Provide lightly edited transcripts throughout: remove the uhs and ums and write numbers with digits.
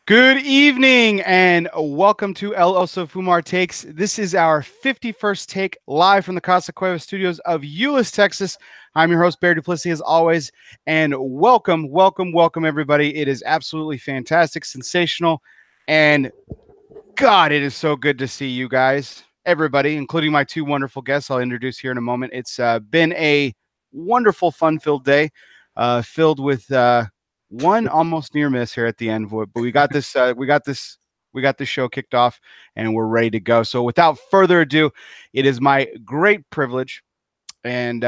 Good evening and welcome to El Oso Fumar Takes. This is our 51st take live from the Casa Cueva studios of Euless, Texas. I'm your host, Barry Duplessis, as always, and welcome, everybody. It is absolutely fantastic, sensational, and God, it is so good to see you guys, everybody, including my two wonderful guests I'll introduce here in a moment. It's been a wonderful, fun-filled day, filled with one almost near miss here at the end, but we got this. We got this show kicked off, and we're ready to go. So, without further ado, it is my great privilege, and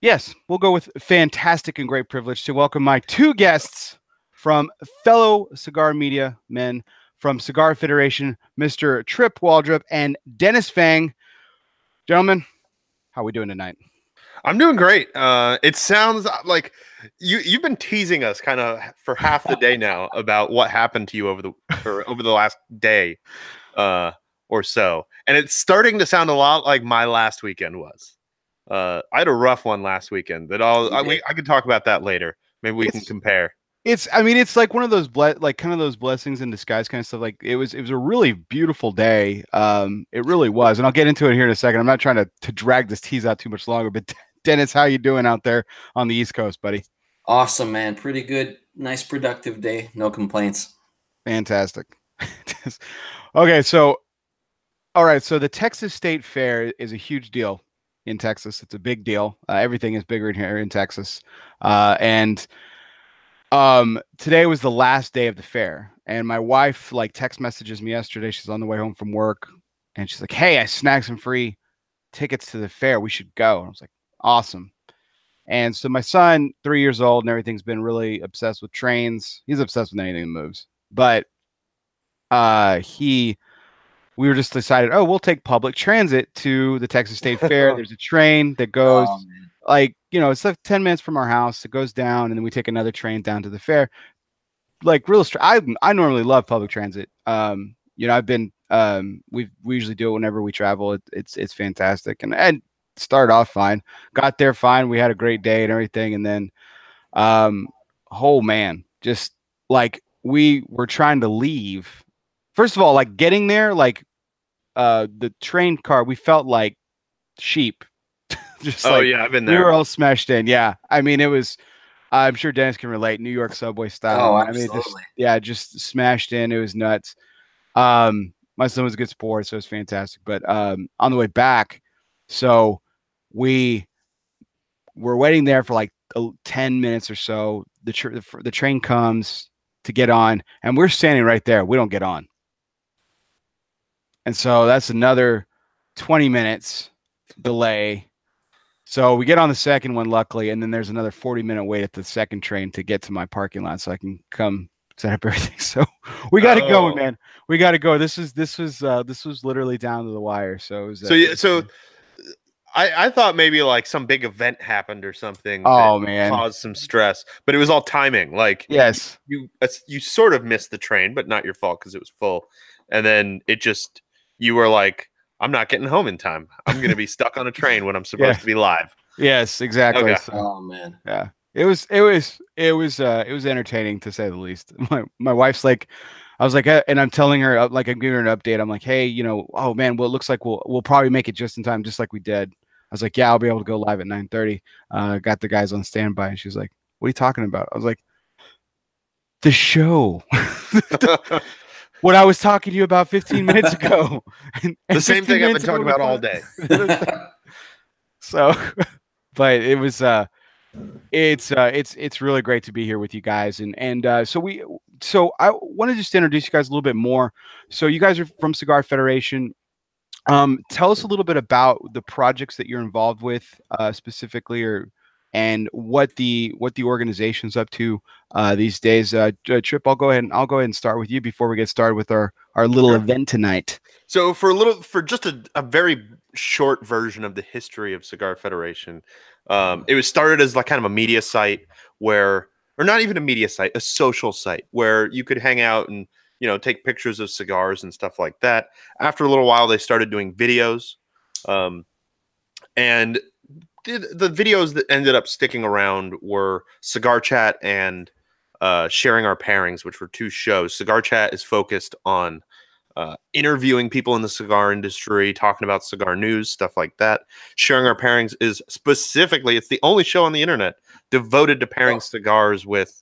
yes, we'll go with fantastic and great privilege to welcome my two guests from fellow cigar media men from Cigar Federation, Mr. Tripp Waldrop and Dennis Tsvang. Gentlemen, how are we doing tonight? I'm doing great. It sounds like you've been teasing us kind of for half the day now about what happened to you over the last day or so, and it's starting to sound a lot like my last weekend was. I had a rough one last weekend. I could talk about that later. Maybe we can compare. It's like one of those kind of those blessings in disguise kind of stuff. Like it was a really beautiful day. It really was, and I'll get into it here in a second. I'm not trying to drag this tease out too much longer, but Dennis, how you doing out there on the East Coast, buddy? Awesome, man. Pretty good. Nice, productive day. No complaints. Fantastic. Okay, so all right, so the Texas State Fair is a huge deal in Texas. It's a big deal. Everything is bigger in here in Texas, and today was the last day of the fair, and my wife like text messages me yesterday. She's on the way home from work, and she's like, "Hey, I snagged some free tickets to the fair. We should go." And I was like, "Awesome." And so my son, 3 years old, and everything's been really obsessed with trains. He's obsessed with anything that moves. But we were just decided, oh, we'll take public transit to the Texas State Fair. There's a train that goes it's like 10 minutes from our house. It goes down, and then we take another train down to the fair. Like I normally love public transit. I've been we usually do it whenever we travel. It's fantastic, and started off fine, got there fine. We had a great day and everything, and then oh man, just like we were trying to leave. First of all, like getting there, like the train car, we felt like sheep. Just yeah, I've been there. We were all smashed in. Yeah, I mean it was. I'm sure Dennis can relate. New York subway style. Oh, absolutely. I mean, just smashed in. It was nuts. My son was a good sport, so it was fantastic. But on the way back, so we were waiting there for like 10 minutes or so. The train comes to get on, and we're standing right there. We don't get on. And so that's another 20 minutes delay. So we get on the second one, luckily, and then there's another 40-minute wait at the second train to get to my parking lot so I can come set up everything. So we got to go, man. We got to go. This was literally down to the wire. So it was, I thought maybe like some big event happened or something. Oh man, caused some stress, but it was all timing. Like yes, you sort of missed the train, but not your fault because it was full. And then you were like, I'm not getting home in time. I'm going to be stuck on a train when I'm supposed to be live. Yes, exactly. Okay. So, oh man. Yeah. It was entertaining to say the least. My wife's like, I was like, and I'm telling her, like, I'm giving her an update. I'm like, hey, oh man, well, it looks like we'll probably make it just in time, just like we did. I was like, yeah, I'll be able to go live at 9:30. Got the guys on standby, and she's like, what are you talking about? I was like, the show. What I was talking to you about 15 minutes ago. And the same thing I've been talking about all day. So, but it was it's really great to be here with you guys, and so I wanted just to introduce you guys a little bit more. So you guys are from Cigar Federation. Tell us a little bit about the projects that you're involved with specifically, and what the organization's up to these days. Tripp, I'll go ahead and start with you before we get started with our little event tonight. So for just a very short version of the history of Cigar Federation, it was started as like kind of a media site or not even a media site, a social site where you could hang out and take pictures of cigars and stuff like that. After a little while, they started doing videos, and the videos that ended up sticking around were Cigar Chat and Sharing Our Pairings, which were 2 shows. Cigar Chat is focused on interviewing people in the cigar industry, talking about cigar news, stuff like that. Sharing Our Pairings is specifically, it's the only show on the internet devoted to pairing cigars with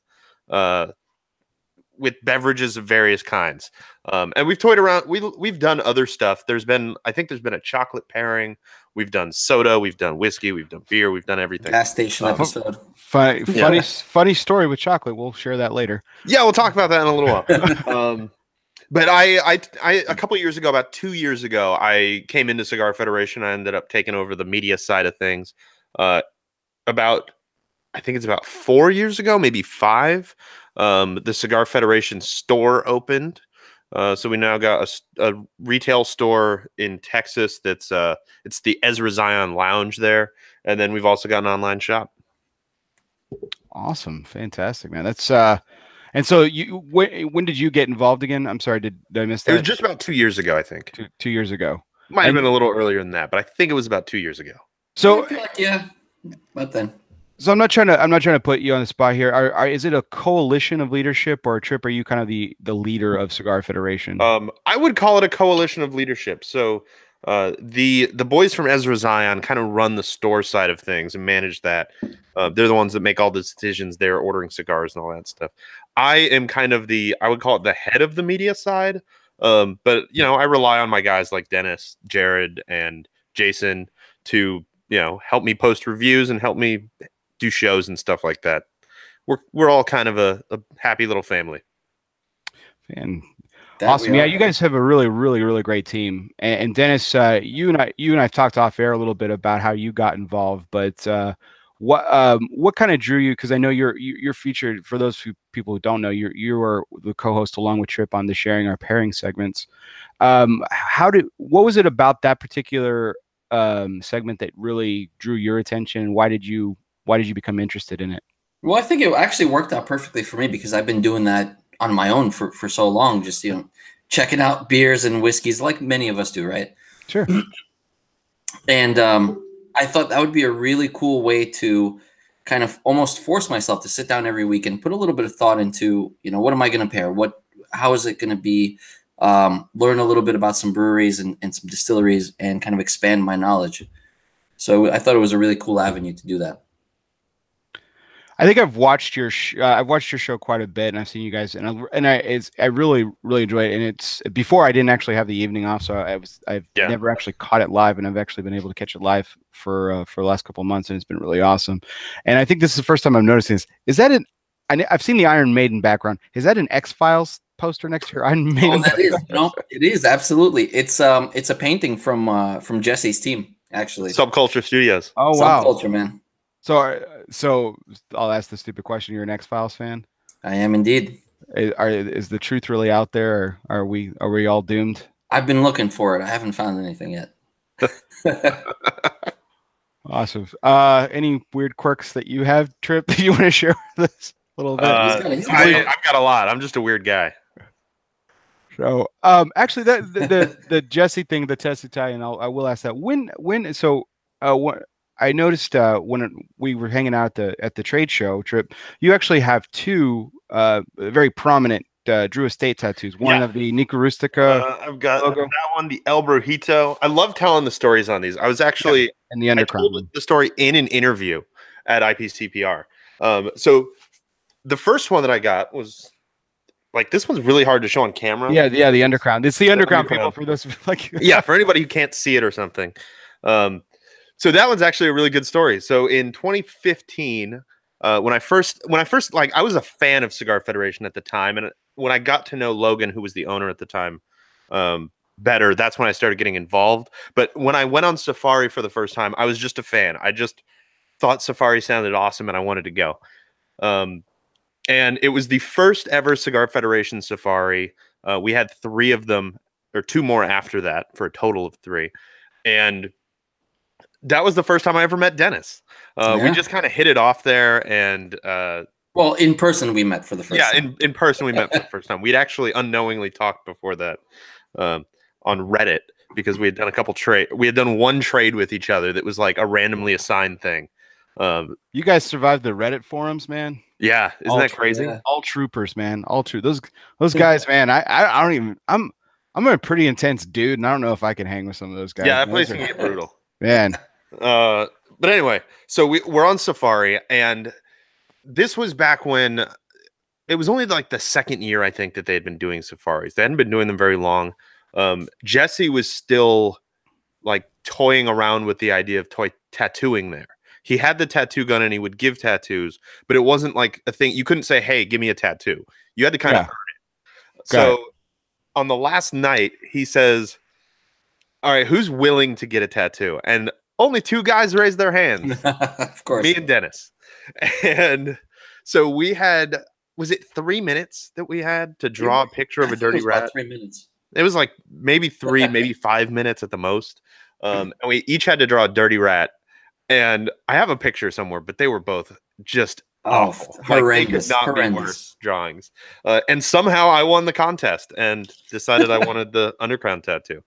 beverages of various kinds. And we've toyed around. We've done other stuff. I think there's been a chocolate pairing. We've done soda. We've done whiskey. We've done beer. We've done everything. Gas station episode. Funny story with chocolate. We'll share that later. Yeah, we'll talk about that in a little while. But I a couple of years ago, about 2 years ago, I came into Cigar Federation. I ended up taking over the media side of things. I think it's about 4 years ago, maybe 5. The Cigar Federation store opened. So we now got a retail store in Texas that's it's the Ezra Zion Lounge there. And then we've also got an online shop. Awesome. Fantastic, man. That's and so when did you get involved again? I'm sorry, did I miss that? It was just about 2 years ago, I think. 2 years ago. Might have been a little earlier than that, but I think it was about 2 years ago. So I feel like, yeah, but then. So I'm not trying to put you on the spot here. Is it a coalition of leadership, or Tripp, are you kind of the leader of Cigar Federation? I would call it a coalition of leadership. So the boys from Ezra Zion kind of run the store side of things and manage that. They're the ones that make all the decisions. They're ordering cigars and all that stuff. I am kind of I would call it the head of the media side. But I rely on my guys like Dennis, Jared, and Jason to help me post reviews and help me do shows and stuff like that. We're all kind of a happy little family. And awesome. Yeah, you guys have a really, really, really great team. And Dennis, you and I've talked off air a little bit about how you got involved, but what kind of drew you? Because I know you're featured, for those people who don't know, you were the co-host along with Tripp on the Sharing Our Pairing segments. What was it about that particular segment that really drew your attention? Why did you become interested in it? Well, I think it actually worked out perfectly for me because I've been doing that on my own for so long, just checking out beers and whiskeys like many of us do, right? Sure. And I thought that would be a really cool way to kind of almost force myself to sit down every week and put a little bit of thought into, what am I going to pair? How is it going to be? Learn a little bit about some breweries and some distilleries and kind of expand my knowledge. So I thought it was a really cool avenue to do that. I think I've watched your show quite a bit, and I've seen you guys, and I really, really enjoy it. And it's before I didn't actually have the evening off, so I've never actually caught it live, and I've actually been able to catch it live for the last couple of months, and it's been really awesome. And I think this is the first time I'm noticing this. Is that I've seen the Iron Maiden background. Is that an X-Files poster next to your Iron Maiden? Oh, that is. It is absolutely. It's a painting from Jesse's team, actually. Subculture Studios. Oh wow, Subculture, man. So I'll ask the stupid question. You're an X-Files fan? I am indeed. Is the truth really out there, or are we all doomed? I've been looking for it. I haven't found anything yet. Awesome. Any weird quirks that you have, Tripp, that you want to share with us a little bit? I've got a lot. I'm just a weird guy. So, actually, the Jesse thing, the test Italian, I will ask that. I noticed when we were hanging out at the trade show, Tripp, you actually have 2 very prominent Drew Estate tattoos. One of the Nica Rustica. I've got that one, the El Brujito. I love telling the stories on these. I was actually in the underground. I told the story in an interview at IPCPR. So the first one that I got was this one's really hard to show on camera. Yeah, the underground. It's the underground people for those for anybody who can't see it or something. So that one's actually a really good story. So in 2015, when I first I was a fan of Cigar Federation at the time, and when I got to know Logan, who was the owner at the time, better, that's when I started getting involved. But when I went on Safari for the first time, I was just a fan. I just thought Safari sounded awesome, and I wanted to go. And it was the first ever Cigar Federation Safari. We had 3 of them, or 2 more after that, for a total of 3, and that was the first time I ever met Dennis. We just kind of hit it off there, and well, in person we met for the first time. In person we met for the first time. We'd actually unknowingly talked before that on Reddit, because we had done we had done one trade with each other that was like a randomly assigned thing. You guys survived the Reddit forums, man. Yeah, isn't that crazy? Yeah. All troopers, man. All true. Those guys, man. I don't even. I'm a pretty intense dude, and I don't know if I can hang with some of those guys. Yeah, that Man. place can get brutal. Man. But anyway, so we're on safari, and this was back when it was only like the second year, I think, that they had been doing safaris. They hadn't been doing them very long. Jesse was still like toying around with the idea of tattooing there. He had the tattoo gun and he would give tattoos, but it wasn't like a thing. You couldn't say, "Hey, give me a tattoo." You had to kind of earn it. So on the last night, he says, "All right, who's willing to get a tattoo?" And only 2 guys raised their hands. Of course. Me and Dennis. And so we had, was it 3 minutes that we had to draw a picture of a dirty rat? About 3 minutes. It was like maybe 3, maybe 5 minutes at the most. And we each had to draw a dirty rat. And I have a picture somewhere, but they were both just awful. Horrendous. Like, they could not be worse drawings. And somehow I won the contest and decided I wanted the undercrown tattoo.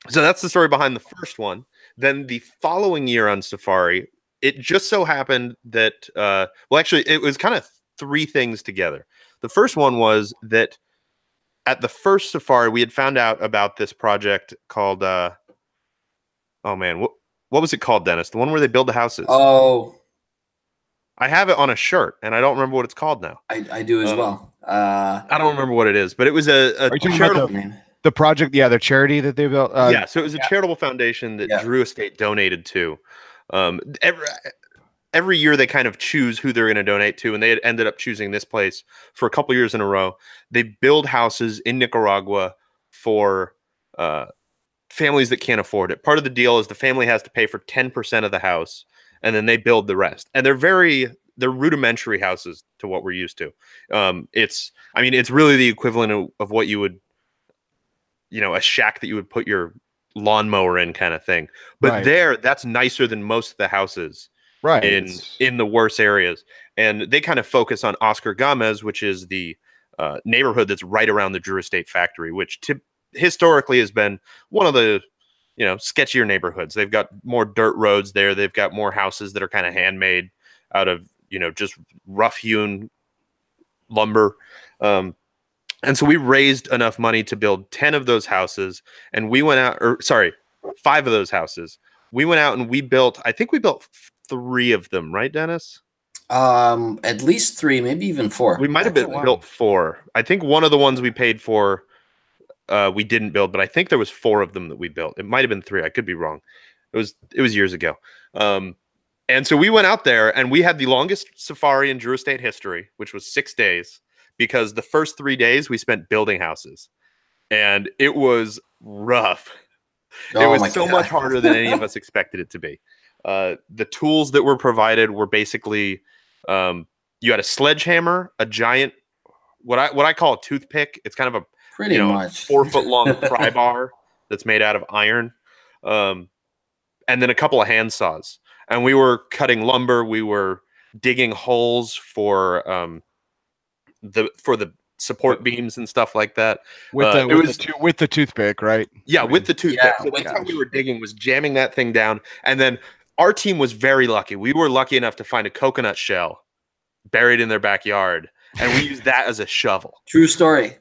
So that's the story behind the first one. Then the following year on safari, it just so happened that, well, actually, it was kind of 3 things together. The first one was that at the first safari, we had found out about this project called, oh man, what was it called, Dennis? The one where they build the houses. Oh, I have it on a shirt, and I don't remember what it's called now. I do as well. I don't remember what it is, but it was a charitable name. The project, the charity that they built. Yeah, so it was a charitable foundation that Drew Estate donated to. Every year they kind of choose who they're going to donate to, and they had ended up choosing this place for a couple years in a row. They build houses in Nicaragua for families that can't afford it. Part of the deal is the family has to pay for 10% of the house, and then they build the rest. And they're rudimentary houses to what we're used to. It's really the equivalent of what you would, a shack that you would put your lawnmower in kind of thing. But that's nicer than most of the houses in the worse areas. And they kind of focus on Oscar Gomez, which is the neighborhood that's right around the Drew Estate factory, which historically has been one of the sketchier neighborhoods. They've got more dirt roads there. They've got more houses that are kind of handmade out of just rough hewn lumber. And so we raised enough money to build 10 of those houses, and we went out, 5 of those houses. We went out and I think we built 3 of them, right, Dennis? At least 3, maybe even 4. We might have built 4. I think one of the ones we paid for, we didn't build, but I think there was 4 of them that we built. It might have been 3. I could be wrong. It was years ago. And so we went out there, and we had the longest safari in Drew Estate history, which was 6 days, because the first 3 days we spent building houses, and it was rough. It was so much harder than any of us expected it to be. The tools that were provided were basically, you had a sledgehammer, a giant, what I call a toothpick. It's kind of a pretty much 4-foot long pry bar that's made out of iron, and then a couple of hand saws. And we were cutting lumber. We were digging holes for the support beams and stuff like that. With the toothpick, right? Yeah, with the toothpick. Yeah, so that's how we were digging, was jamming that thing down. And then our team was very lucky. We were lucky enough to find a coconut shell buried in their backyard, and we used that as a shovel. True story.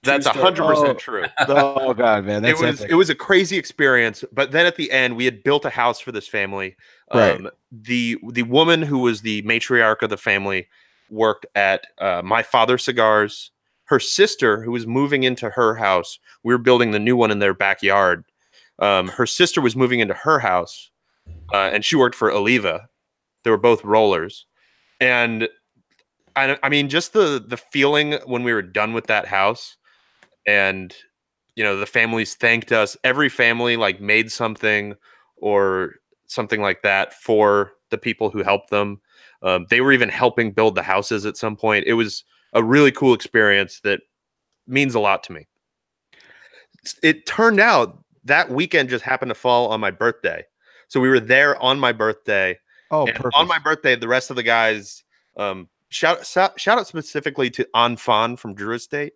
That's 100% true. Oh God, man, it was a crazy experience. But then at the end, we had built a house for this family. The woman who was the matriarch of the family worked at My Father Cigars. Her sister, who was moving into her house, we were building the new one in their backyard. Her sister was moving into her house, and she worked for Oliva. They were both rollers, and I mean, just the feeling when we were done with that house. And, the families thanked us. Every family made something or something like that for the people who helped them. They were even helping build the houses at some point. It was a really cool experience that means a lot to me. It turned out that weekend just happened to fall on my birthday. So we were there on my birthday. Oh, and perfect. On my birthday, the rest of the guys, shout out specifically to Anfan from Drew Estate.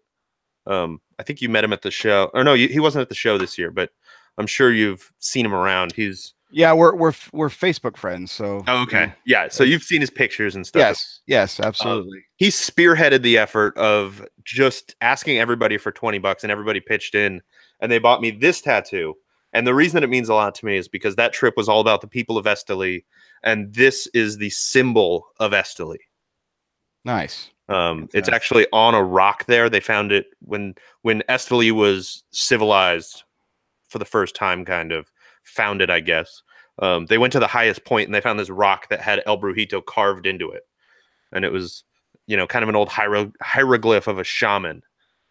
I think you met him at the show. Or no, he wasn't at the show this year, but I'm sure you've seen him around. He's Yeah, we're Facebook friends. So Oh, okay. Yeah. So you've seen his pictures and stuff. Yes. Yes. Absolutely. He spearheaded the effort of just asking everybody for $20, and everybody pitched in, and they bought me this tattoo. And the reason that it means a lot to me is because that trip was all about the people of Esteli, and this is the symbol of Esteli. Nice. It's actually on a rock there. They found it when Esteli was civilized for the first time, kind of founded, I guess. They went to the highest point and they found this rock that had El Brujito carved into it. And it was, kind of an old hieroglyph of a shaman.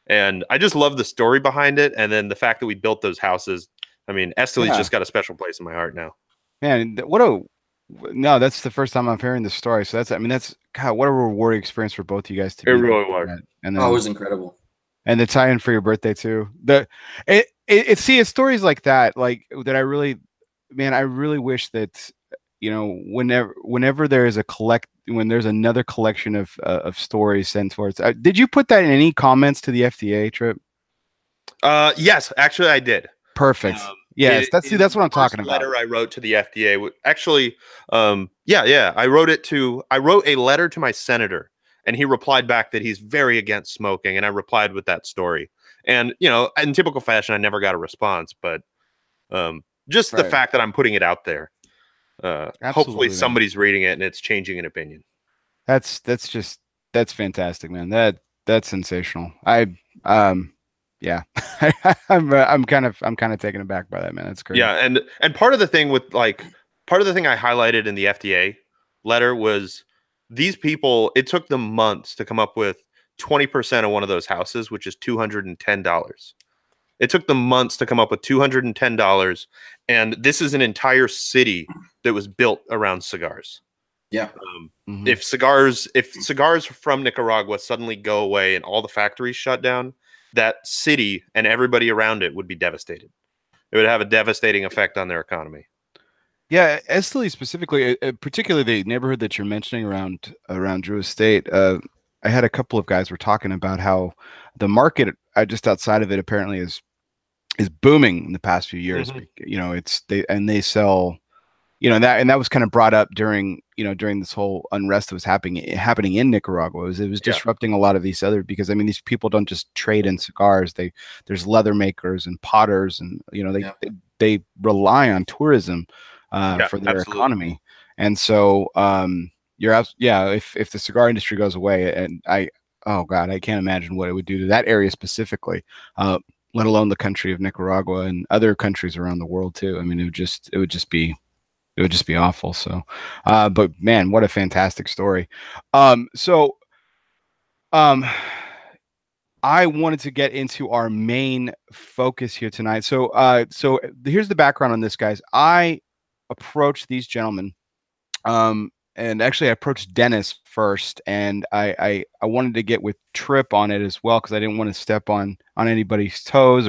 And I just love the story behind it. And then the fact that we built those houses. I mean, Esteli's just got a special place in my heart now. Man, that's the first time I'm hearing this story. So that's God, what a rewarding experience for both of you guys to be. It really was. And then, it was incredible. And the tie-in for your birthday too. It's stories like that, that I really wish that, whenever there is when there's another collection of stories sent towards. Did you put that in any comments to the FDA, Tripp? Yes, actually I did. Perfect. Yes, that's what I'm talking about. Letter I wrote to the FDA. Actually, I wrote a letter to my senator, and he replied back that he's very against smoking, and I replied with that story. And in typical fashion, I never got a response, but just the fact that I'm putting it out there, hopefully somebody's reading it and it's changing an opinion. That's fantastic, man. That's sensational. Yeah, I'm kind of taken aback by that, man. That's crazy. Yeah, and part of the thing I highlighted in the FDA letter was these people. It took them months to come up with 20% of one of those houses, which is $210. It took them months to come up with $210, and this is an entire city that was built around cigars. Yeah. If cigars from Nicaragua suddenly go away and all the factories shut down, that city and everybody around it would be devastated. It would have a devastating effect on their economy. Yeah, Esteli specifically, particularly the neighborhood that you're mentioning around Drew Estate. I had a couple of guys were talking about how the market just outside of it apparently is booming in the past few years. Mm-hmm. They sell, that was kind of brought up during this whole unrest that was happening in Nicaragua. It was disrupting a lot of these because these people don't just trade in cigars. There's leather makers and potters, and they rely on tourism for their economy. And so if the cigar industry goes away, and I can't imagine what it would do to that area specifically, let alone the country of Nicaragua and other countries around the world too. It would just be awful. So, but man, what a fantastic story. I wanted to get into our main focus here tonight. So here's the background on this, guys. I approached these gentlemen, and actually I approached Denis first, and I wanted to get with Tripp on it as well, because I didn't want to step on anybody's toes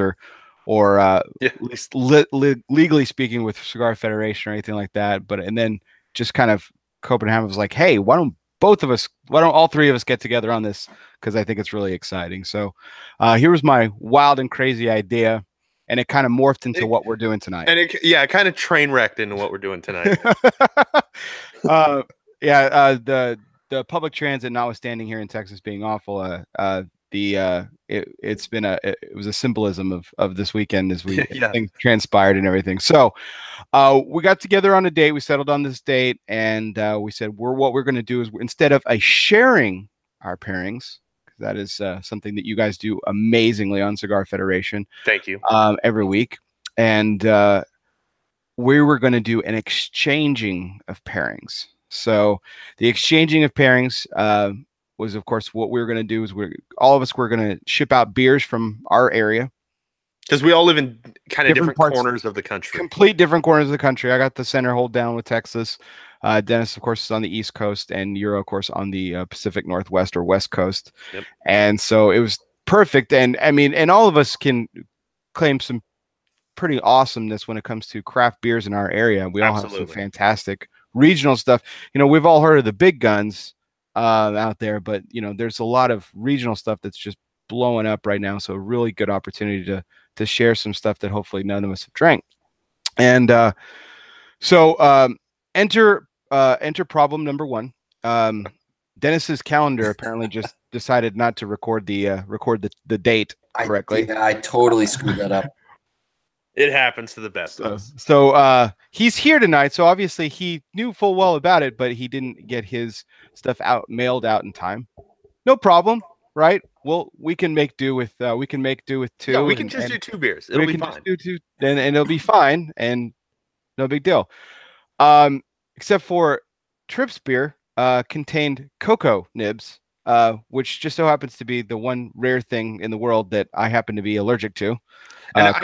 or at least legally speaking with Cigar Federation or anything like that. And then just kind of Copenhagen was like, hey, why don't all three of us get together on this? Because I think it's really exciting. So here was my wild and crazy idea, and it kind of morphed into what we're doing tonight. And it kind of train wrecked into what we're doing tonight. The public transit notwithstanding here in Texas being awful, it was a symbolism of this weekend as things transpired and everything. So we got together on a date. We settled on this date, and we said what we're going to do is, instead of sharing our pairings, because that is something that you guys do amazingly on Cigar Federation. Thank you. Every week, and we were going to do an exchanging of pairings. So the exchanging of pairings was, of course, what we were going to do is we're going to ship out beers from our area, because we all live in kind of different corners of the country. Complete different corners of the country. I got the center hold down with Texas. Denis, of course, is on the East Coast, and you're, of course, on the Pacific Northwest or West Coast. Yep. And so it was perfect. And and all of us can claim some pretty awesomeness when it comes to craft beers in our area. We all have some fantastic regional stuff. We've all heard of the big guns out there, but there's a lot of regional stuff that's just blowing up right now. So a really good opportunity to share some stuff that hopefully none of us have drank. And So enter problem number one. Dennis's calendar apparently just decided not to record the date correctly. I totally screwed that up. It happens to the best of us. So he's here tonight. So obviously he knew full well about it, but he didn't get his stuff mailed out in time. No problem, right? Well, we can make do with two. Yeah, we can just do 2 beers. It'll be fine. Do two, and it'll be fine, and no big deal. Except for Tripp's beer contained cocoa nibs, which just so happens to be the one rare thing in the world that I happen to be allergic to. And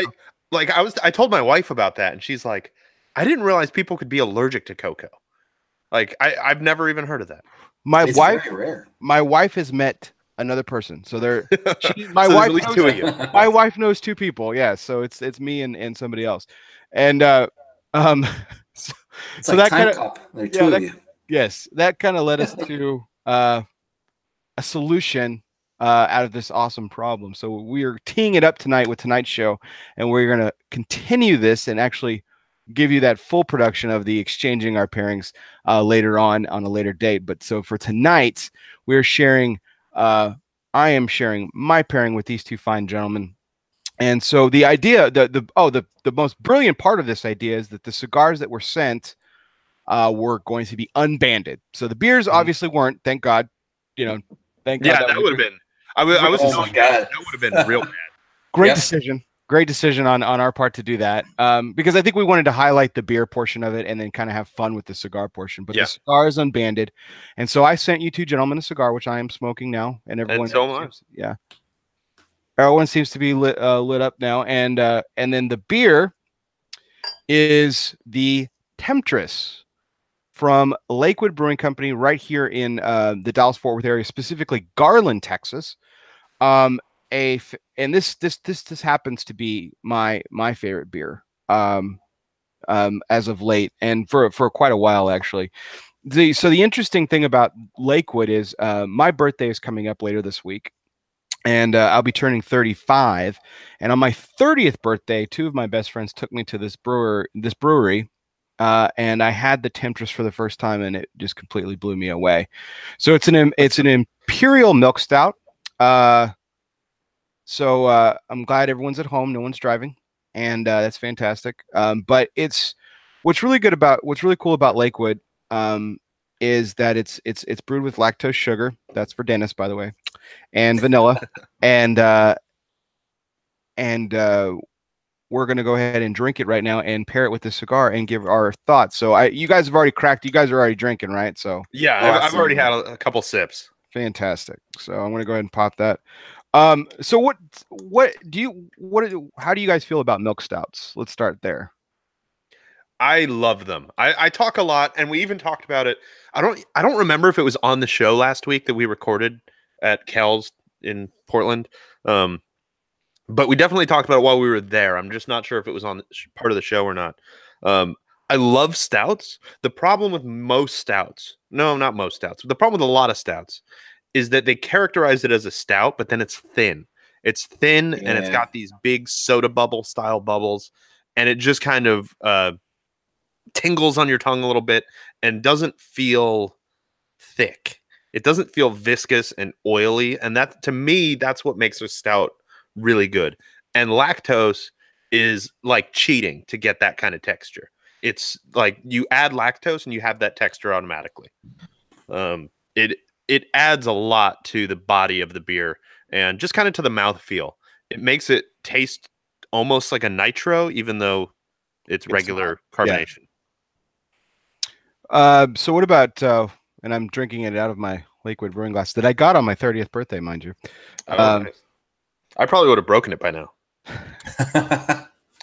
I told my wife about that, and she's like, I didn't realize people could be allergic to cocoa. Like I've never even heard of that. It's very rare. My wife has met another person, so my so wife at least knows, 2 of you. My wife knows 2 people. Yeah, so it's me and somebody else, and so like that kind of there are 2 of you. Yes, that kind of led us to a solution out of this awesome problem. So we are teeing it up tonight with tonight's show, and we're going to continue this and actually give you that full production of the exchanging our pairings later on a later date. But so for tonight, we're sharing. I am sharing my pairing with these 2 fine gentlemen. And so the idea, the most brilliant part of this idea is that the cigars that were sent were going to be unbanded. So the beers obviously weren't. Thank God. Thank God. Yeah, that would have been. I was oh my God. That would have been real bad. Great decision. Great decision on our part to do that. Because I think we wanted to highlight the beer portion of it and then kind of have fun with the cigar portion. But the cigar is unbanded. And so I sent you 2 gentlemen a cigar, which I am smoking now. And everyone everyone seems to be lit up now. And then the beer is the Temptress from Lakewood Brewing Company right here in the Dallas-Fort Worth area, specifically Garland, Texas. And this happens to be my favorite beer as of late, and for quite a while actually. So the interesting thing about Lakewood is my birthday is coming up later this week, and I'll be turning 35. And on my 30th birthday, 2 of my best friends took me to this brewery. And I had the Temptress for the first time, and it just completely blew me away. So it's an imperial milk stout. So I'm glad everyone's at home, no one's driving, and that's fantastic. But what's really cool about Lakewood is that it's brewed with lactose sugar. That's for Dennis, by the way, and vanilla, and we're going to go ahead and drink it right now and pair it with the cigar and give our thoughts. So you guys have already cracked. You guys are already drinking, right? So yeah, I've already had a couple sips. Fantastic. So I'm going to go ahead and pop that. So how do you guys feel about milk stouts? Let's start there. I love them. I talk a lot, and we even talked about it. I don't remember if it was on the show last week that we recorded at Kel's in Portland. But we definitely talked about it while we were there. I'm just not sure if it was on part of the show or not. I love stouts. The problem with most stouts, no, not most stouts, but the problem with a lot of stouts is that they characterize it as a stout, but then it's thin. It's thin, and it's got these big soda bubble style bubbles, and it just kind of tingles on your tongue a little bit and doesn't feel thick. It doesn't feel viscous and oily, and that, to me, that's what makes a stout really good. And lactose is like cheating to get that kind of texture. It's like you add lactose and you have that texture automatically. It adds a lot to the body of the beer and just kind of to the mouthfeel. It makes it taste almost like a nitro, even though it's regular carbonation. So what about and I'm drinking it out of my Lakewood brewing glass that I got on my 30th birthday, mind you. Nice. I probably would have broken it by now.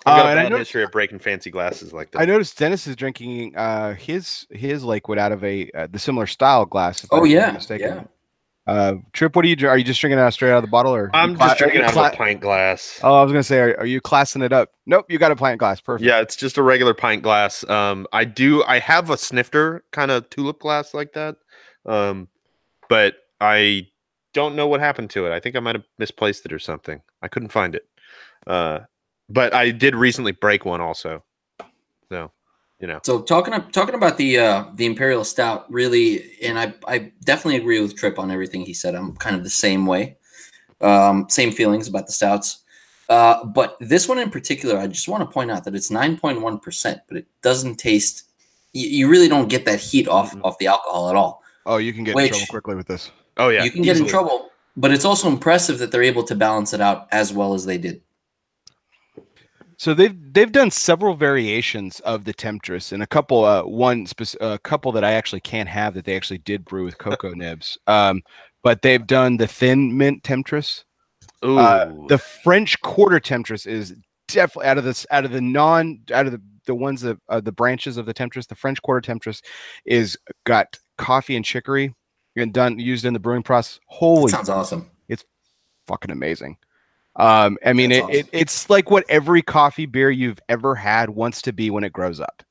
I've got a bad history of breaking fancy glasses like that. I noticed Dennis is drinking his Lakewood out of the similar style glass. Oh yeah, yeah. Tripp, what are you just drinking it out straight out of the bottle, or I'm just drinking out of a pint glass? Oh, I was gonna say, are you classing it up? Nope, you got a pint glass. Perfect. Yeah, it's just a regular pint glass. I have a snifter kind of tulip glass like that, but I don't know what happened to it. I think I might have misplaced it or something. I couldn't find it. But I did recently break one also. So you know. So talking about the Imperial Stout, really, and I definitely agree with Tripp on everything he said. I'm kind of the same way, same feelings about the stouts. But this one in particular, I just want to point out that it's 9.1%, but it doesn't taste. You really don't get that heat off the alcohol at all. Oh, you can get in trouble quickly with this. Oh yeah, you can get in trouble. But it's also impressive that they're able to balance it out as well as they did. So they've done several variations of the Temptress, and a couple a couple that I actually can't have that they actually did brew with cocoa nibs. But they've done the thin mint Temptress. The French Quarter Temptress is definitely out of the ones that the branches of the Temptress. The French Quarter Temptress is got coffee and chicory and used in the brewing process. Holy, that sounds awesome! It's fucking amazing. I mean, it's like what every coffee beer you've ever had wants to be when it grows up.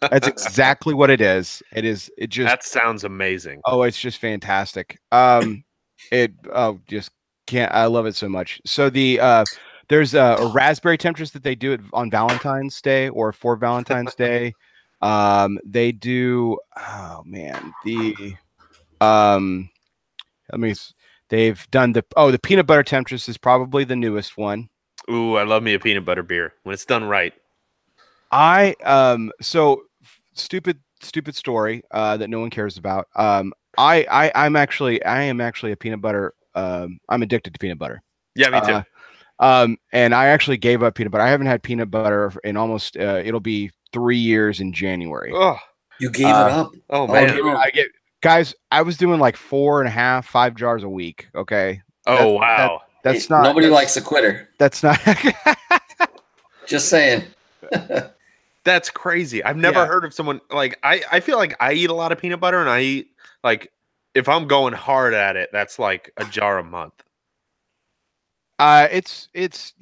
That's exactly what it is. That sounds amazing. Oh, it's just fantastic. Just can't. I love it so much. So there's a raspberry Temptress that they do it on Valentine's Day or for Valentine's Day. They do. Oh man, they've done the peanut butter Temptress is probably the newest one. Ooh, I love me a peanut butter beer when it's done right. So stupid story that no one cares about. I am actually a peanut butter. I'm addicted to peanut butter. Yeah, me too. And I actually gave up peanut butter. I haven't had peanut butter in almost it'll be 3 years in January. Oh, you gave it up. Oh man, guys, I was doing like 4.5, 5 jars a week. Okay. Oh wow. That's not. Nobody likes a quitter. That's not. Just saying. That's crazy. I've never heard of someone like I feel like I eat a lot of peanut butter, and I eat like if I'm going hard at it, that's like a jar a month. It was.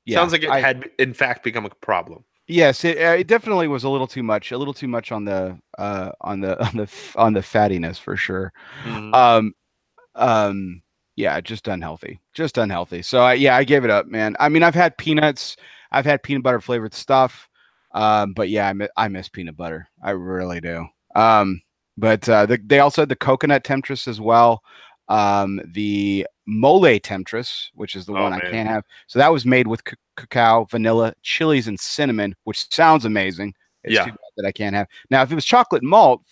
Sounds like it had in fact become a problem. Yes, it definitely was a little too much on the fattiness for sure. Mm-hmm. Yeah, just unhealthy. So I gave it up, man. I mean, I've had peanuts, I've had peanut butter flavored stuff, but yeah, I miss peanut butter. I really do. But they also had the coconut Temptress as well. The mole Temptress, which is the one I can't have. So that was made with cacao, vanilla, chilies, and cinnamon, which sounds amazing. It's too bad that I can't have. Now, if it was chocolate malt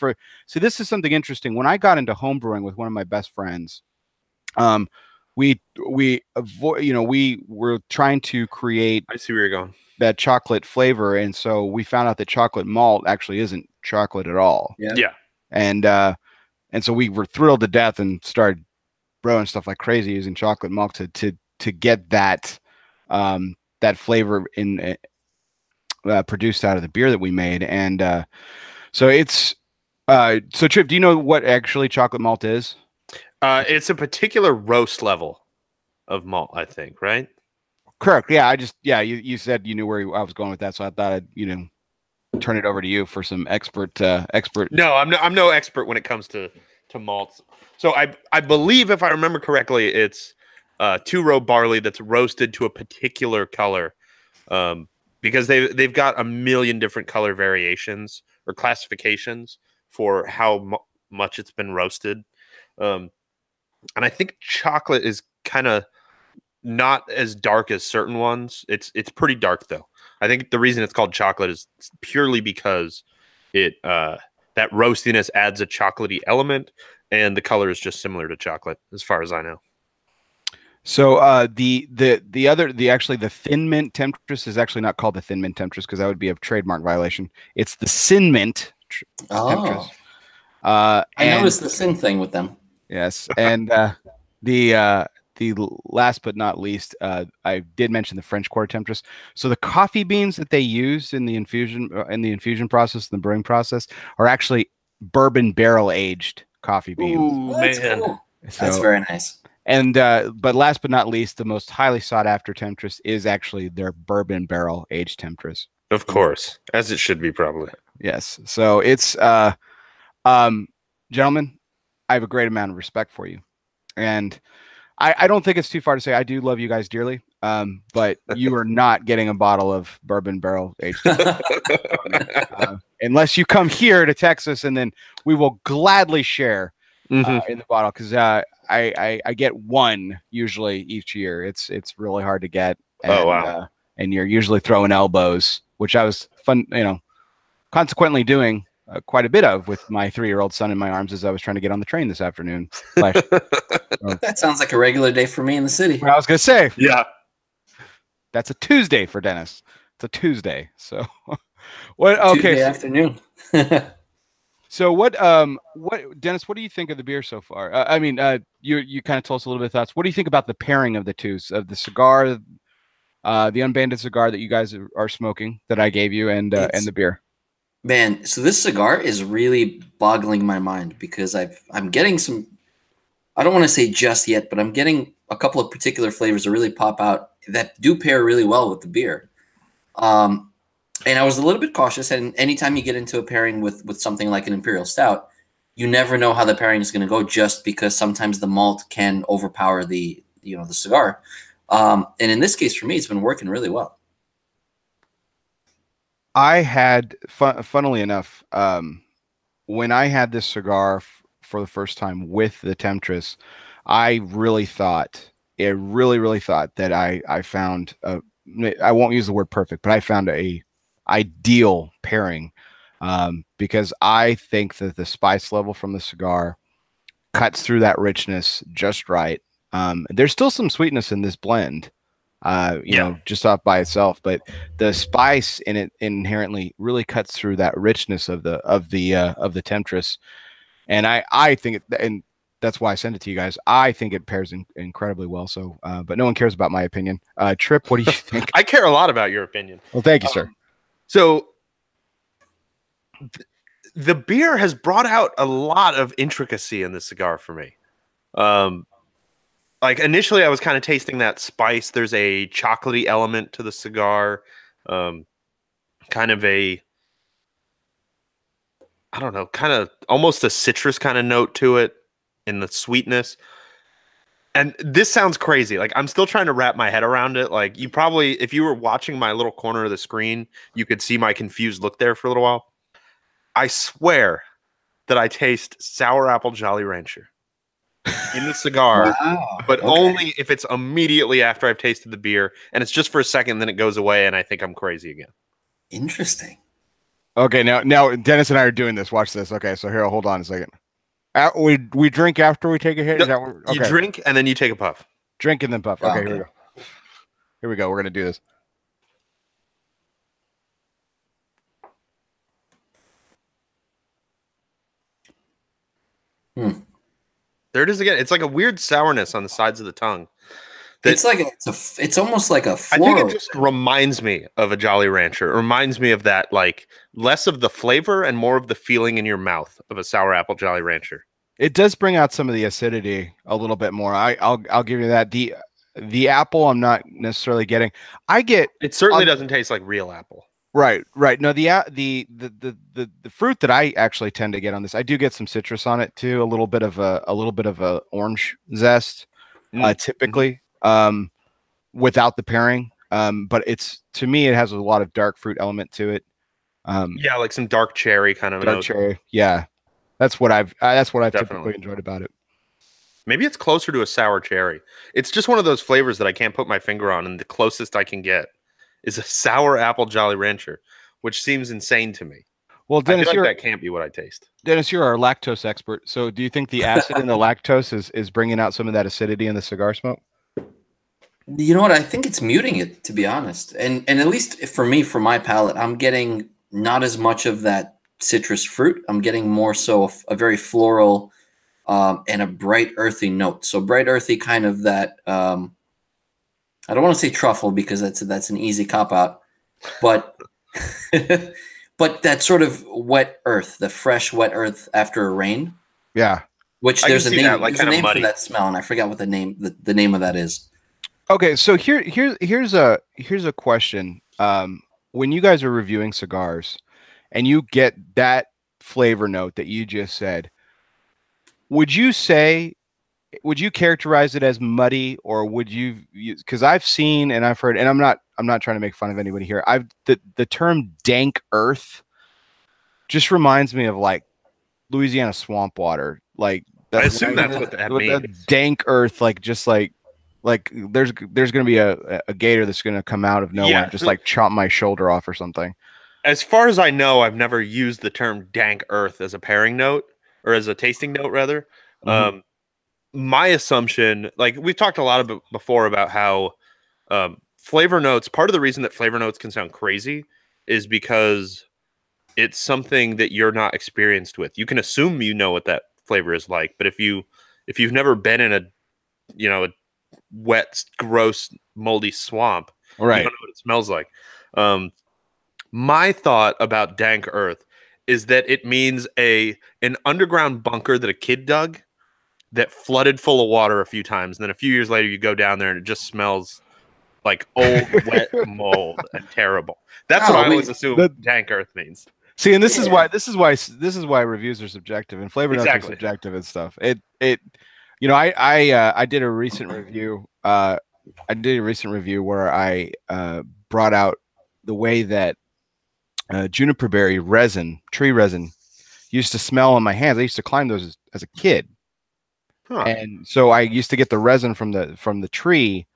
so this is something interesting. When I got into home brewing with one of my best friends, we were trying to create. I see where you're going. That chocolate flavor, and so we found out that chocolate malt actually isn't chocolate at all. Yeah. And so we were thrilled to death and started brewing stuff like crazy using chocolate malt to get that flavor in produced out of the beer that we made. And so it's so Tripp, do you know what actually chocolate malt is? It's a particular roast level of malt, I think, right? Correct. Yeah, you said you knew where I was going with that, so I thought I'd turn it over to you for some expert. No, I'm no expert when it comes to malts. So I believe, if I remember correctly, it's 2-row barley that's roasted to a particular color, because they've got a million different color variations or classifications for how much it's been roasted. And I think chocolate is kind of not as dark as certain ones. It's pretty dark though. I think the reason it's called chocolate is purely because it that roastiness adds a chocolatey element, and the color is just similar to chocolate, as far as I know. So the thin mint Temptress is actually not called the thin mint Temptress because that would be a trademark violation. It's the sin mint Temptress. I noticed the sin thing with them. Yes, and the last but not least, I did mention the French Quarter Temptress. So the coffee beans that they use in the infusion process, the brewing process, are actually bourbon barrel aged coffee beans. Ooh, man, cool. That's very nice. And but last but not least, the most highly sought after Temptress is actually their bourbon barrel aged Temptress. Of course, as it should be, probably. Yes. So it's gentlemen, I have a great amount of respect for you, and I don't think it's too far to say I do love you guys dearly. But you are not getting a bottle of bourbon barrel aged unless you come here to Texas, and then we will gladly share in the bottle because I get one usually each year. It's really hard to get. And, Oh wow! And you're usually throwing elbows, which I was consequently doing quite a bit of with my 3-year-old son in my arms as I was trying to get on the train this afternoon. That sounds like a regular day for me in the city. I was gonna say, yeah. That's a Tuesday for Dennis. It's a Tuesday. So what? Okay. Tuesday afternoon. So what? Dennis? What do you think of the beer so far? You kind of told us a little bit of thoughts. What do you think about the pairing of the two, of the cigar, the unbanded cigar that you guys are smoking that I gave you, and the beer? Man, so this cigar is really boggling my mind because I'm getting some. I don't want to say just yet, but I'm getting a couple of particular flavors that really pop out that do pair really well with the beer. And I was a little bit cautious. And anytime you get into a pairing with something like an Imperial Stout, you never know how the pairing is going to go just because sometimes the malt can overpower the cigar. And in this case, for me, it's been working really well. I had, funnily enough, when I had this cigar for the first time with the Temptress, I really thought that I found I won't use the word perfect, but I found a ideal pairing because I think that the spice level from the cigar cuts through that richness just right. There's still some sweetness in this blend, just off by itself, but the spice in it inherently really cuts through that richness of the Temptress. And I think it, and that's why I sent it to you guys. I think it pairs incredibly well. So, but no one cares about my opinion. Tripp, what do you think? I care a lot about your opinion. Well, thank you, sir. So the beer has brought out a lot of intricacy in the cigar for me. Like initially I was kind of tasting that spice. There's a chocolatey element to the cigar. Kind of a, I don't know, kind of almost a citrus kind of note to it in the sweetness. And this sounds crazy. Like I'm still trying to wrap my head around it. Like you probably, if you were watching my little corner of the screen, you could see my confused look there for a little while. I swear that I taste sour apple Jolly Rancher in the cigar, but only if it's immediately after I've tasted the beer, and it's just for a second, then it goes away, and I think I'm crazy again. Interesting. Okay, now Dennis and I are doing this. Watch this. Okay, so here, hold on a second. We drink after we take a hit. No, you drink and then you take a puff. Drink and then puff. Okay, here we go. Here we go. We're gonna do this. There it is again. It's like a weird sourness on the sides of the tongue. It's like it's almost like a floral. I think it just reminds me of a Jolly Rancher. It reminds me of that, like less of the flavor and more of the feeling in your mouth of a sour apple Jolly Rancher. It does bring out some of the acidity a little bit more. I'll give you that. The apple I'm not necessarily getting. It certainly doesn't taste like real apple. Right. No, the fruit that I actually tend to get on this, I do get some citrus on it too, a little bit of a orange zest, typically, without the pairing. But to me, it has a lot of dark fruit element to it. Yeah, like some dark cherry kind of dark cherry. Yeah, that's what I've typically enjoyed about it. Maybe it's closer to a sour cherry. It's just one of those flavors that I can't put my finger on, and the closest I can get is a sour apple Jolly Rancher, which seems insane to me. Well, Dennis, that can't be what I taste. Dennis, you're our lactose expert. So do you think the acid in the lactose is bringing out some of that acidity in the cigar smoke? You know what? I think it's muting it, to be honest. And at least for me, for my palate, I'm getting not as much of that citrus fruit. I'm getting more so a very floral and a bright earthy note. So bright earthy, kind of that. I don't want to say truffle because that's an easy cop out, but but that sort of wet earth, the fresh wet earth after a rain. Yeah. Which there's a name, there's a name for that smell, and I forgot what the name of that is. Okay, so here's a question. When you guys are reviewing cigars and you get that flavor note that you just said, would you say would you characterize it as muddy, or would you? Because I've seen and I've heard, and I'm not trying to make fun of anybody here. The term dank earth just reminds me of like Louisiana swamp water. Like I assume that's what that means. That dank earth, like just like there's gonna be a gator that's gonna come out of nowhere and just like chop my shoulder off or something. As far as I know, I've never used the term dank earth as a pairing note, or as a tasting note rather. My assumption, like we've talked a lot before about how flavor notes, part of the reason that flavor notes can sound crazy is because it's something that you're not experienced with. You can assume you know what that flavor is like, but if you've never been in a wet, gross, moldy swamp, right, you don't know what it smells like. My thought about dank earth is that it means an underground bunker that a kid dug that flooded full of water a few times, and then a few years later you go down there and it just smells like old wet mold and terrible. That's what I always assume dank earth means. See, and this is why reviews are subjective and flavor notes are subjective and stuff. I did a recent review. I did a recent review where I brought out the way that juniper berry resin, tree resin, used to smell on my hands. I used to climb those as a kid. And so I used to get the resin from the tree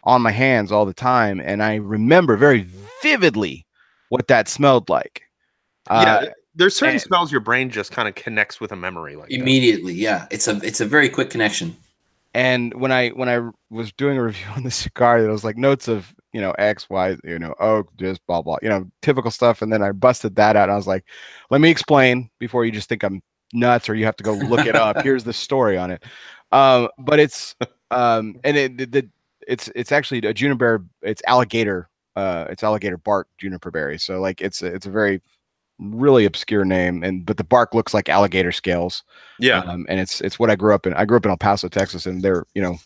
on my hands all the time, and I remember very vividly what that smelled like. There's certain smells your brain just kind of connects with a memory like immediately. Yeah, it's a very quick connection. And when I was doing a review on the cigar, there was like notes of X, Y, oak, just blah blah, typical stuff, and then I busted that out. And I was like, let me explain before you just think I'm nuts or you have to go look it up. Here's the story on it. But it's it's actually a juniper. It's alligator bark juniper berry. So like it's a very really obscure name, but the bark looks like alligator scales. And it's what I grew up in. I grew up in El Paso, Texas, and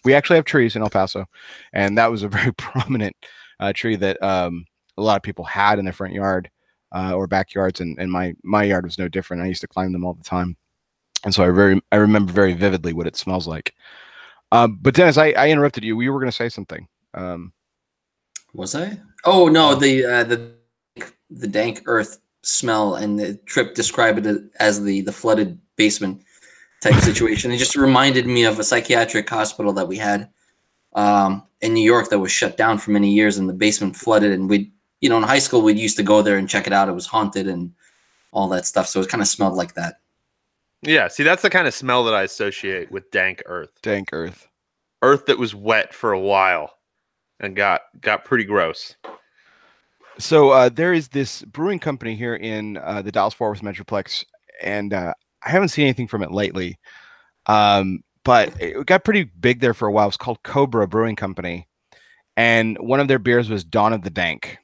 we actually have trees in El Paso, and that was a very prominent tree that a lot of people had in their front yard. Or backyards, and my yard was no different. I used to climb them all the time, and so I remember very vividly what it smells like. But Dennis, I interrupted you. You were going to say something. Was I? Oh no, the dank earth smell, and the Tripp described it as the flooded basement type situation. It just reminded me of a psychiatric hospital that we had in New York that was shut down for many years, and the basement flooded, and in high school, we used to go there and check it out. It was haunted and all that stuff. So it kind of smelled like that. Yeah. See, that's the kind of smell that I associate with dank earth. Dank earth. Earth that was wet for a while and got pretty gross. So there is this brewing company here in the Dallas-Fort Worth Metroplex, and I haven't seen anything from it lately. But it got pretty big there for a while. It's called Cobra Brewing Company. And one of their beers was Dawn of the Dank.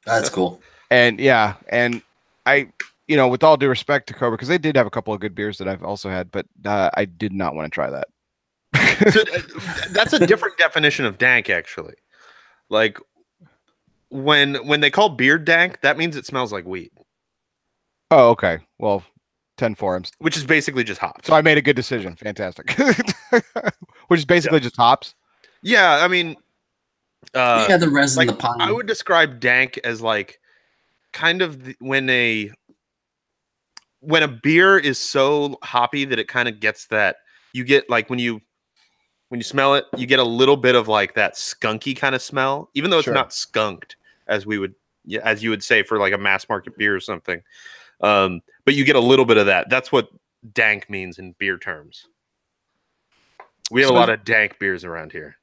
That's cool. And yeah, and I, with all due respect to Cobra, because they did have a couple of good beers that I've also had, but I did not want to try that. So, that's a different definition of dank, actually. Like when they call beer dank, that means it smells like weed. Oh, okay. Well, 10-4, which is basically just hops. So I made a good decision. Fantastic. Which is basically just hops. Yeah, I mean. The resin, the pine. I would describe dank as like kind of when a beer is so hoppy that it kind of gets that, you get like when you smell it, you get a little bit of like that skunky kind of smell, even though it's not skunked as you would say for like a mass market beer or something. But you get a little bit of that. That's what dank means in beer terms. We have a lot of dank beers around here.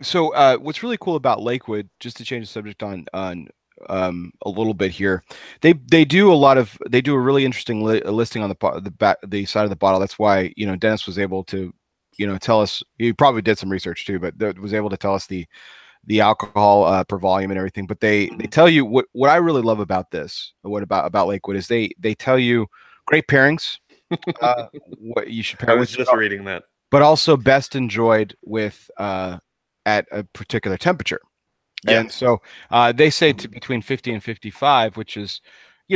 So what's really cool about Lakewood, just to change the subject on a little bit here, they do a really interesting listing on the side of the bottle. That's why Dennis was able to tell us. He probably did some research too, but was able to tell us the alcohol per volume and everything. But they tell you what I really love about this. What about Lakewood is they tell you great pairings. What you should pair. I was just reading that, but also best enjoyed with at a particular temperature. Yeah. And so they say between 50 and 55, which is,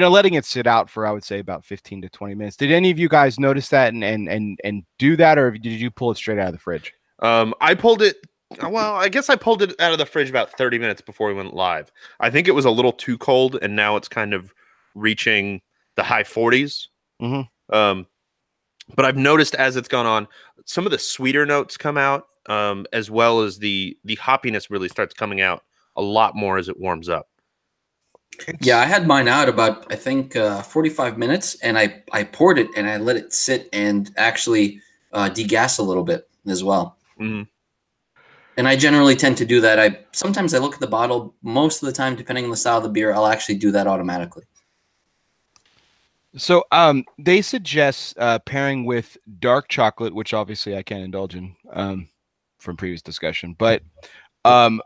letting it sit out for, I would say, about 15 to 20 minutes. Did any of you guys notice that and do that, or did you pull it straight out of the fridge? I pulled it. Well, I guess I pulled it out of the fridge about 30 minutes before we went live. I think it was a little too cold, and now it's kind of reaching the high 40s. But I've noticed as it's gone on, some of the sweeter notes come out, as well as the hoppiness really starts coming out a lot more as it warms up. Yeah, I had mine out about, I think, 45 minutes, and I poured it and I let it sit and actually degas a little bit as well. Mm-hmm. And I generally tend to do that. Sometimes I look at the bottle. Most of the time, depending on the style of the beer, I'll actually do that automatically. So they suggest pairing with dark chocolate, which obviously I can't indulge in from previous discussion. But I'm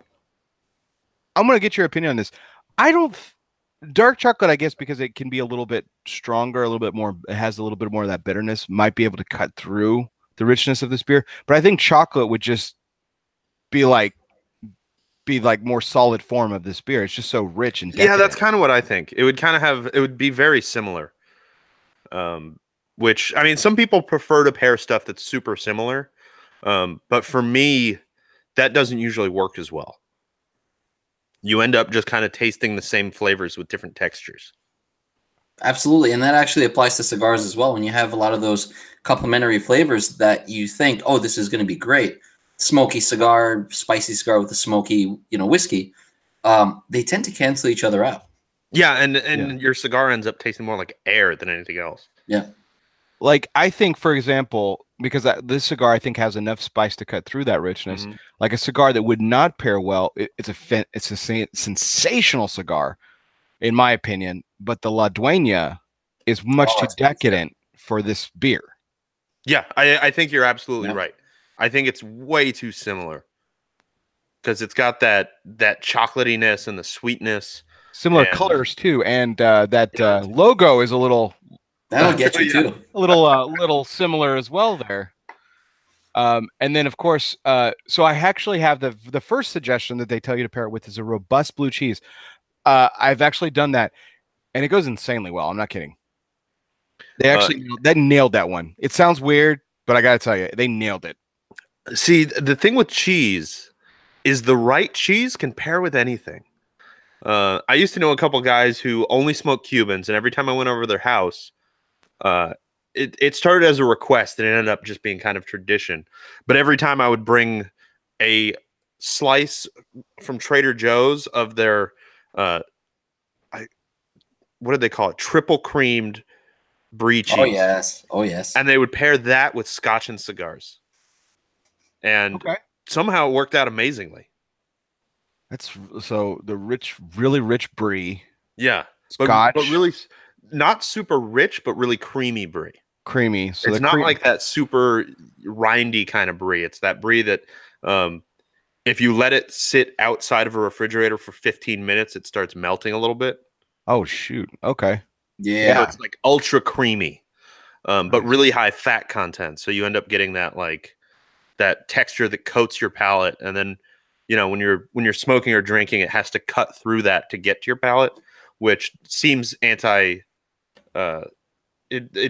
going to get your opinion on this. Dark chocolate, I guess, because it can be a little bit stronger, a little bit more, it has a little bit more of that bitterness, might be able to cut through the richness of this beer. But I think chocolate would just be like more solid form of this beer. It's just so rich and decadent. Yeah, that's kind of what I think. It would it would be very similar. Which, I mean, some people prefer to pair stuff that's super similar. But for me, that doesn't usually work as well. You end up just kind of tasting the same flavors with different textures. Absolutely. And that actually applies to cigars as well. When you have a lot of those complementary flavors that you think, oh, this is going to be great. Smoky cigar, spicy cigar with a smoky, whiskey. They tend to cancel each other out. Yeah, and your cigar ends up tasting more like air than anything else. Yeah. Like, I think, for example, because this cigar, I think, has enough spice to cut through that richness. Mm-hmm. Like a cigar that would not pair well, it's a sensational cigar, in my opinion. But the La Dueña is much too decadent for this beer. Yeah, I think you're absolutely right. I think it's way too similar because it's got that chocolatiness and the sweetness. Similar colors too, and that logo is a little. That'll get you too. A little similar as well there. And then of course, so I actually have the first suggestion that they tell you to pair it with is a robust blue cheese. I've actually done that, and it goes insanely well. I'm not kidding. They actually nailed that one. It sounds weird, but I gotta tell you, they nailed it. See, the thing with cheese is the right cheese can pair with anything. I used to know a couple guys who only smoked Cubans, and every time I went over to their house, it started as a request and it ended up just being kind of tradition. But every time I would bring a slice from Trader Joe's of their what did they call it? Triple creamed brie cheese. Oh yes. And they would pair that with scotch and cigars. And somehow it worked out amazingly. That's so the really rich brie. Yeah. Scotch. But really not super rich, but really creamy brie. Creamy. So it's not like that super rindy kind of brie. It's that brie that if you let it sit outside of a refrigerator for 15 minutes, it starts melting a little bit. Oh, shoot. Okay. Yeah. So it's like ultra creamy, but really high fat content. So you end up getting that texture that coats your palate. And then, when you're smoking or drinking, it has to cut through that to get to your palate, which seems it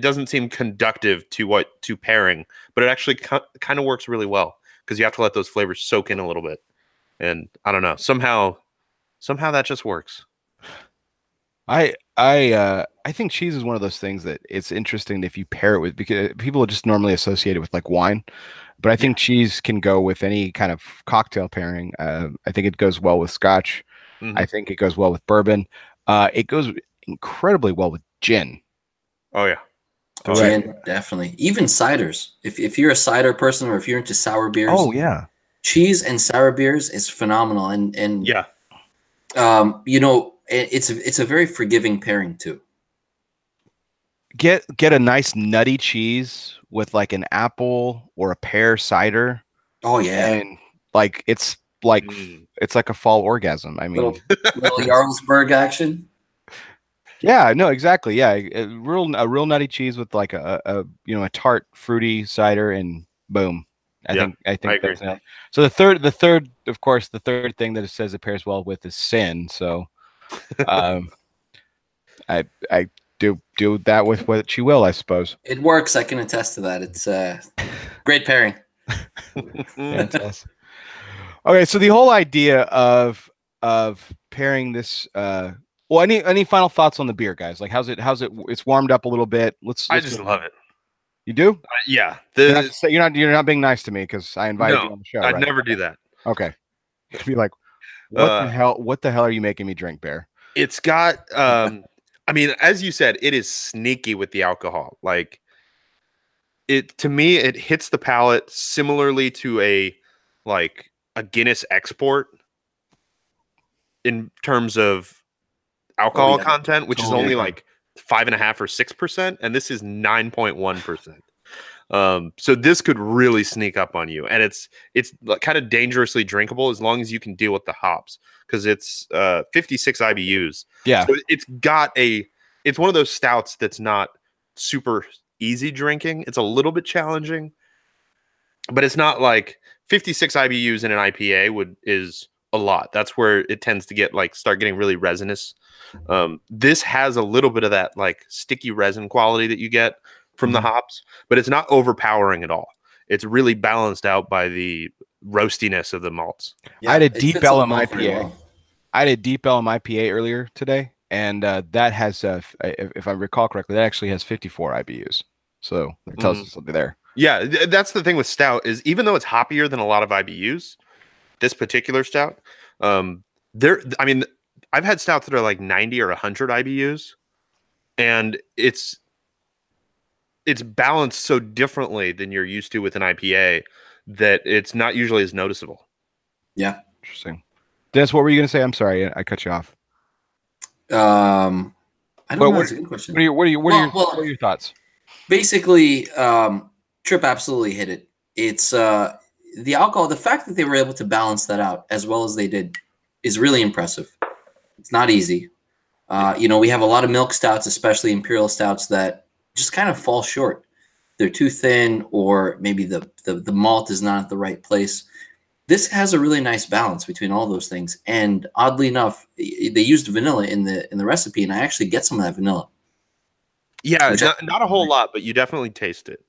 doesn't seem conductive to pairing, but it actually kind of works really well because you have to let those flavors soak in a little bit. And I don't know, somehow that just works. I think cheese is one of those things that it's interesting if you pair it with, because people just normally associate it with like wine, but I think cheese can go with any kind of cocktail pairing. I think it goes well with scotch. Mm-hmm. I think it goes well with bourbon. It goes incredibly well with gin. Oh yeah. Gin, definitely. Even ciders. If you're a cider person or if you're into sour beers. Oh yeah. Cheese and sour beers is phenomenal. And yeah. It's a very forgiving pairing too. Get a nice nutty cheese with like an apple or a pear cider. Oh yeah. And it's like a fall orgasm. I mean, little Jarlsberg action. Yeah, no, exactly. Yeah, a real nutty cheese with like a tart fruity cider, and boom. I think that's it. So the third thing that it says it pairs well with is sin. So I do that with what she will, I suppose. It works. I can attest to that. It's great pairing. Fantastic. Okay, so the whole idea of pairing this. Well, any final thoughts on the beer, guys? Like, how's it? It's warmed up a little bit. I just love it. You do? Yeah. You're not being nice to me because I invited you on the show. I'd right? never do that. Okay. Be like, what the hell are you making me drink, Bear? It's got I mean, as you said, it is sneaky with the alcohol. Like to me, it hits the palate similarly to a Guinness export in terms of alcohol content, which is only like 5.5 or 6%, and this is 9.1%. So this could really sneak up on you, and it's kind of dangerously drinkable as long as you can deal with the hops, because it's 56 IBUs. Yeah, so it's one of those stouts that's not super easy drinking. It's a little bit challenging, but it's not like 56 IBUs in an IPA is a lot. That's where it tends to start getting really resinous. This has a little bit of that like sticky resin quality that you get from the hops, but it's not overpowering at all. It's really balanced out by the roastiness of the malts. Yeah, I had a deep Elm IPA. I had a deep Elm IPA earlier today, and that has, if I recall correctly, that actually has 54 IBUs. So it tells us something there. Yeah, that's the thing with stout is even though it's hoppier than a lot of IBUs, this particular stout, I mean, I've had stouts that are like 90 or 100 IBUs, and it's balanced so differently than you're used to with an IPA that it's not usually as noticeable. Yeah. Interesting. Dennis, what were you going to say? I'm sorry, I cut you off. I don't know. That's a good question. What are your thoughts? Basically, Tripp absolutely hit it. It's the alcohol. The fact that they were able to balance that out as well as they did is really impressive. It's not easy. We have a lot of milk stouts, especially imperial stouts, that just kind of fall short. They're too thin, or maybe the malt is not at the right place. This has a really nice balance between all those things. And oddly enough, they used vanilla in the recipe, and I actually get some of that vanilla. Yeah, not a whole lot, but you definitely taste it.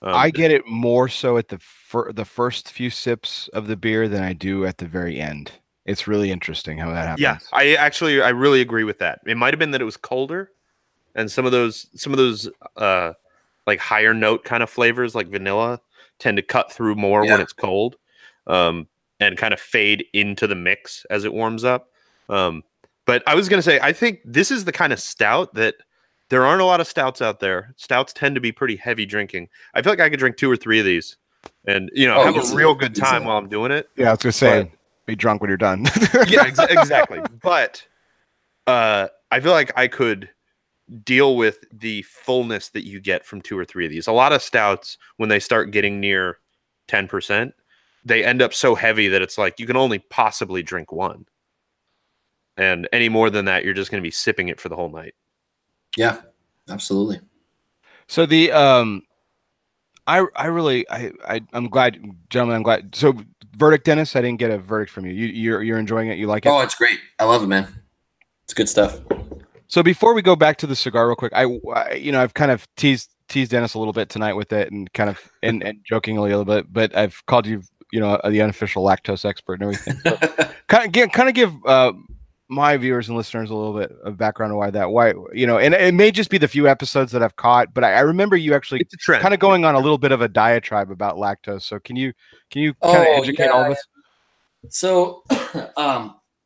I get it more so at the first few sips of the beer than I do at the very end. It's really interesting how that happens. Yeah, I really agree with that. It might have been that it was colder, and some of those like higher note kind of flavors like vanilla tend to cut through more when it's cold, and kind of fade into the mix as it warms up. But I was going to say, I think this is the kind of stout that there aren't a lot of stouts out there. Stouts tend to be pretty heavy drinking. I feel like I could drink 2 or 3 of these and, have a real good time while I'm doing it. Yeah, I was going to say, be drunk when you're done. Yeah, exactly. But I feel like I could deal with the fullness that you get from 2 or 3 of these. A lot of stouts, when they start getting near 10%, they end up so heavy that it's like you can only possibly drink one. And any more than that, you're just going to be sipping it for the whole night. Yeah, absolutely. So the I'm glad, gentlemen. I'm glad. So verdict, Dennis. I didn't get a verdict from you. You're enjoying it. You like it? Oh, it's great. I love it, man. It's good stuff. So before we go back to the cigar real quick, I've kind of teased Dennis a little bit tonight with it, and kind of and jokingly a little bit, but I've called you the unofficial lactose expert and everything. So kind of give my viewers and listeners a little bit of background on why and it may just be the few episodes that I've caught, but I remember you actually kind of going on a little bit of a diatribe about lactose. So can you kind of educate all of us? So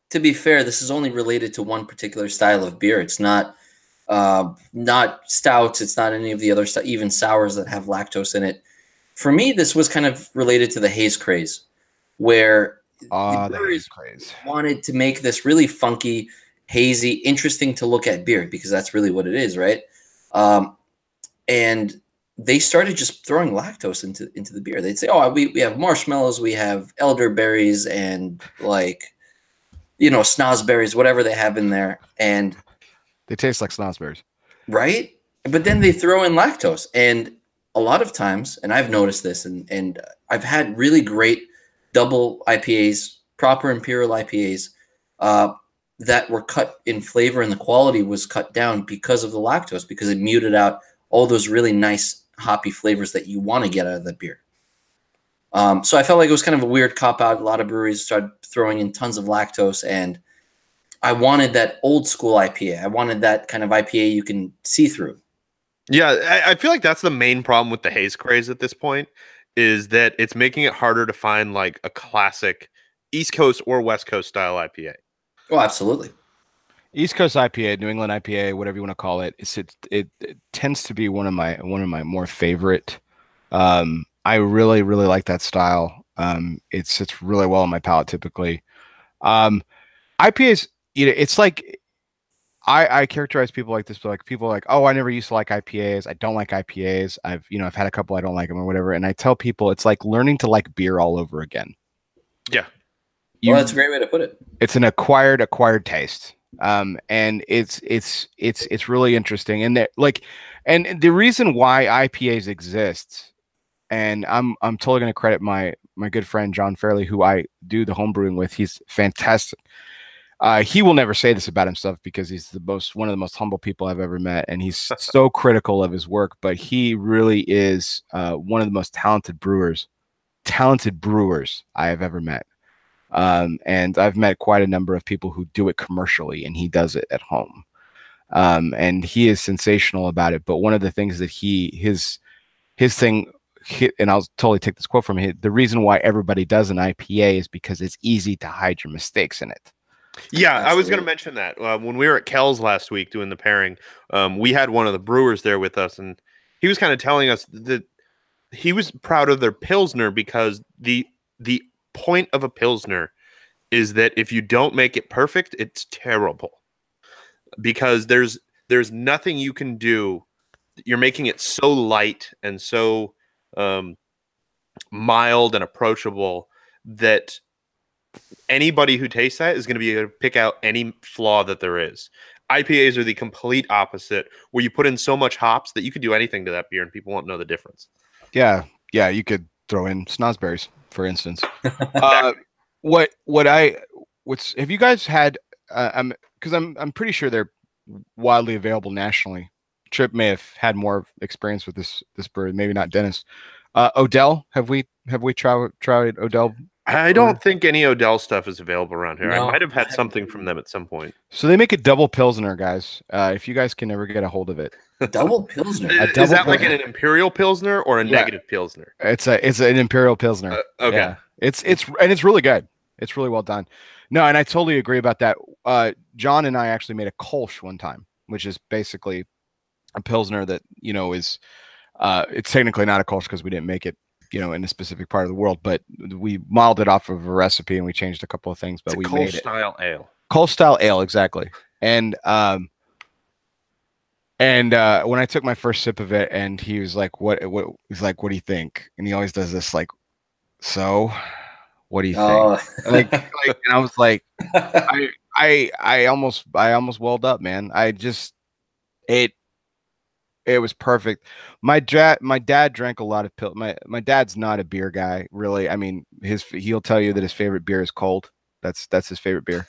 to be fair, this is only related to one particular style of beer. It's not stouts. It's not any of the other stuff, even sours that have lactose in it. For me, this was kind of related to the haze craze, where the breweries wanted to make this really funky, hazy, interesting to look at beer, because that's really what it is, right? And they started just throwing lactose into the beer. They'd say, "Oh, we have marshmallows, we have elderberries, and snozberries, whatever they have in there," and they taste like snozberries, right? But then they throw in lactose, and a lot of times, and I've noticed this, and I've had really great double IPAs, proper imperial IPAs, that were cut in flavor and the quality was cut down because of the lactose, because it muted out all those really nice hoppy flavors that you want to get out of that beer. So I felt like it was kind of a weird cop-out. A lot of breweries started throwing in tons of lactose, and I wanted that old school IPA. I wanted that kind of IPA you can see through. Yeah, I feel like that's the main problem with the haze craze at this point, is that it's making it harder to find like a classic East Coast or West Coast style IPA. Oh, absolutely. East Coast IPA, New England IPA, whatever you want to call it, it tends to be one of my more favorite. I really like that style. It sits really well on my palate typically. IPAs, it's like I characterize people like this, but like people are like, oh, I never used to like IPAs. I don't like IPAs. I've had a couple I don't like them or whatever. And I tell people it's like learning to like beer all over again. Yeah. Well, that's a great way to put it. It's an acquired taste. And it's really interesting. And and the reason why IPAs exist, and I'm totally going to credit my good friend John Fairley, who I do the home brewing with. He's fantastic. He will never say this about himself because he's one of the most humble people I've ever met, and he's so critical of his work. But he really is one of the most talented brewers I have ever met. And I've met quite a number of people who do it commercially, and he does it at home. And he is sensational about it. But one of the things that his thing, and I'll totally take this quote from him, the reason why everybody does an IPA is because it's easy to hide your mistakes in it. Yeah, absolutely. I was going to mention that when we were at Kells last week doing the pairing, we had one of the brewers there with us, and he was kind of telling us that he was proud of their Pilsner because the point of a Pilsner is that if you don't make it perfect, it's terrible, because there's nothing you can do. You're making it so light and so mild and approachable that anybody who tastes that is going to be able to pick out any flaw that there is. IPAs are the complete opposite, where you put in so much hops that you could do anything to that beer and people won't know the difference. Yeah, you could throw in snozzberries, for instance. Have you guys had? Because I'm pretty sure they're widely available nationally. Tripp may have had more experience with this brewery, maybe not Dennis. Odell, have we tried Odell? I don't think any Odell stuff is available around here. No, I might have had something from them at some point. So they make a double Pilsner, guys. If you guys can ever get a hold of it. Double Pilsner? Is that like an Imperial Pilsner or a negative Pilsner? It's an Imperial Pilsner. Okay. Yeah. It's really good. It's really well done. No, and I totally agree about that. John and I actually made a Kolsch one time, which is basically a Pilsner that, is it's technically not a Kolsch because we didn't make it, in a specific part of the world, but we modeled it off of a recipe and we changed a couple of things, but we made it. Kolsch-style ale. Kolsch-style ale, exactly. And when I took my first sip of it, and he was like, "What?" He's like, "What do you think?" And he always does this, like, "So, what do you think?" Like, and I was like, I almost welled up, man. It was perfect. My dad drank a lot of my dad's not a beer guy, really. I mean, he'll tell you that his favorite beer is cold. That's his favorite beer.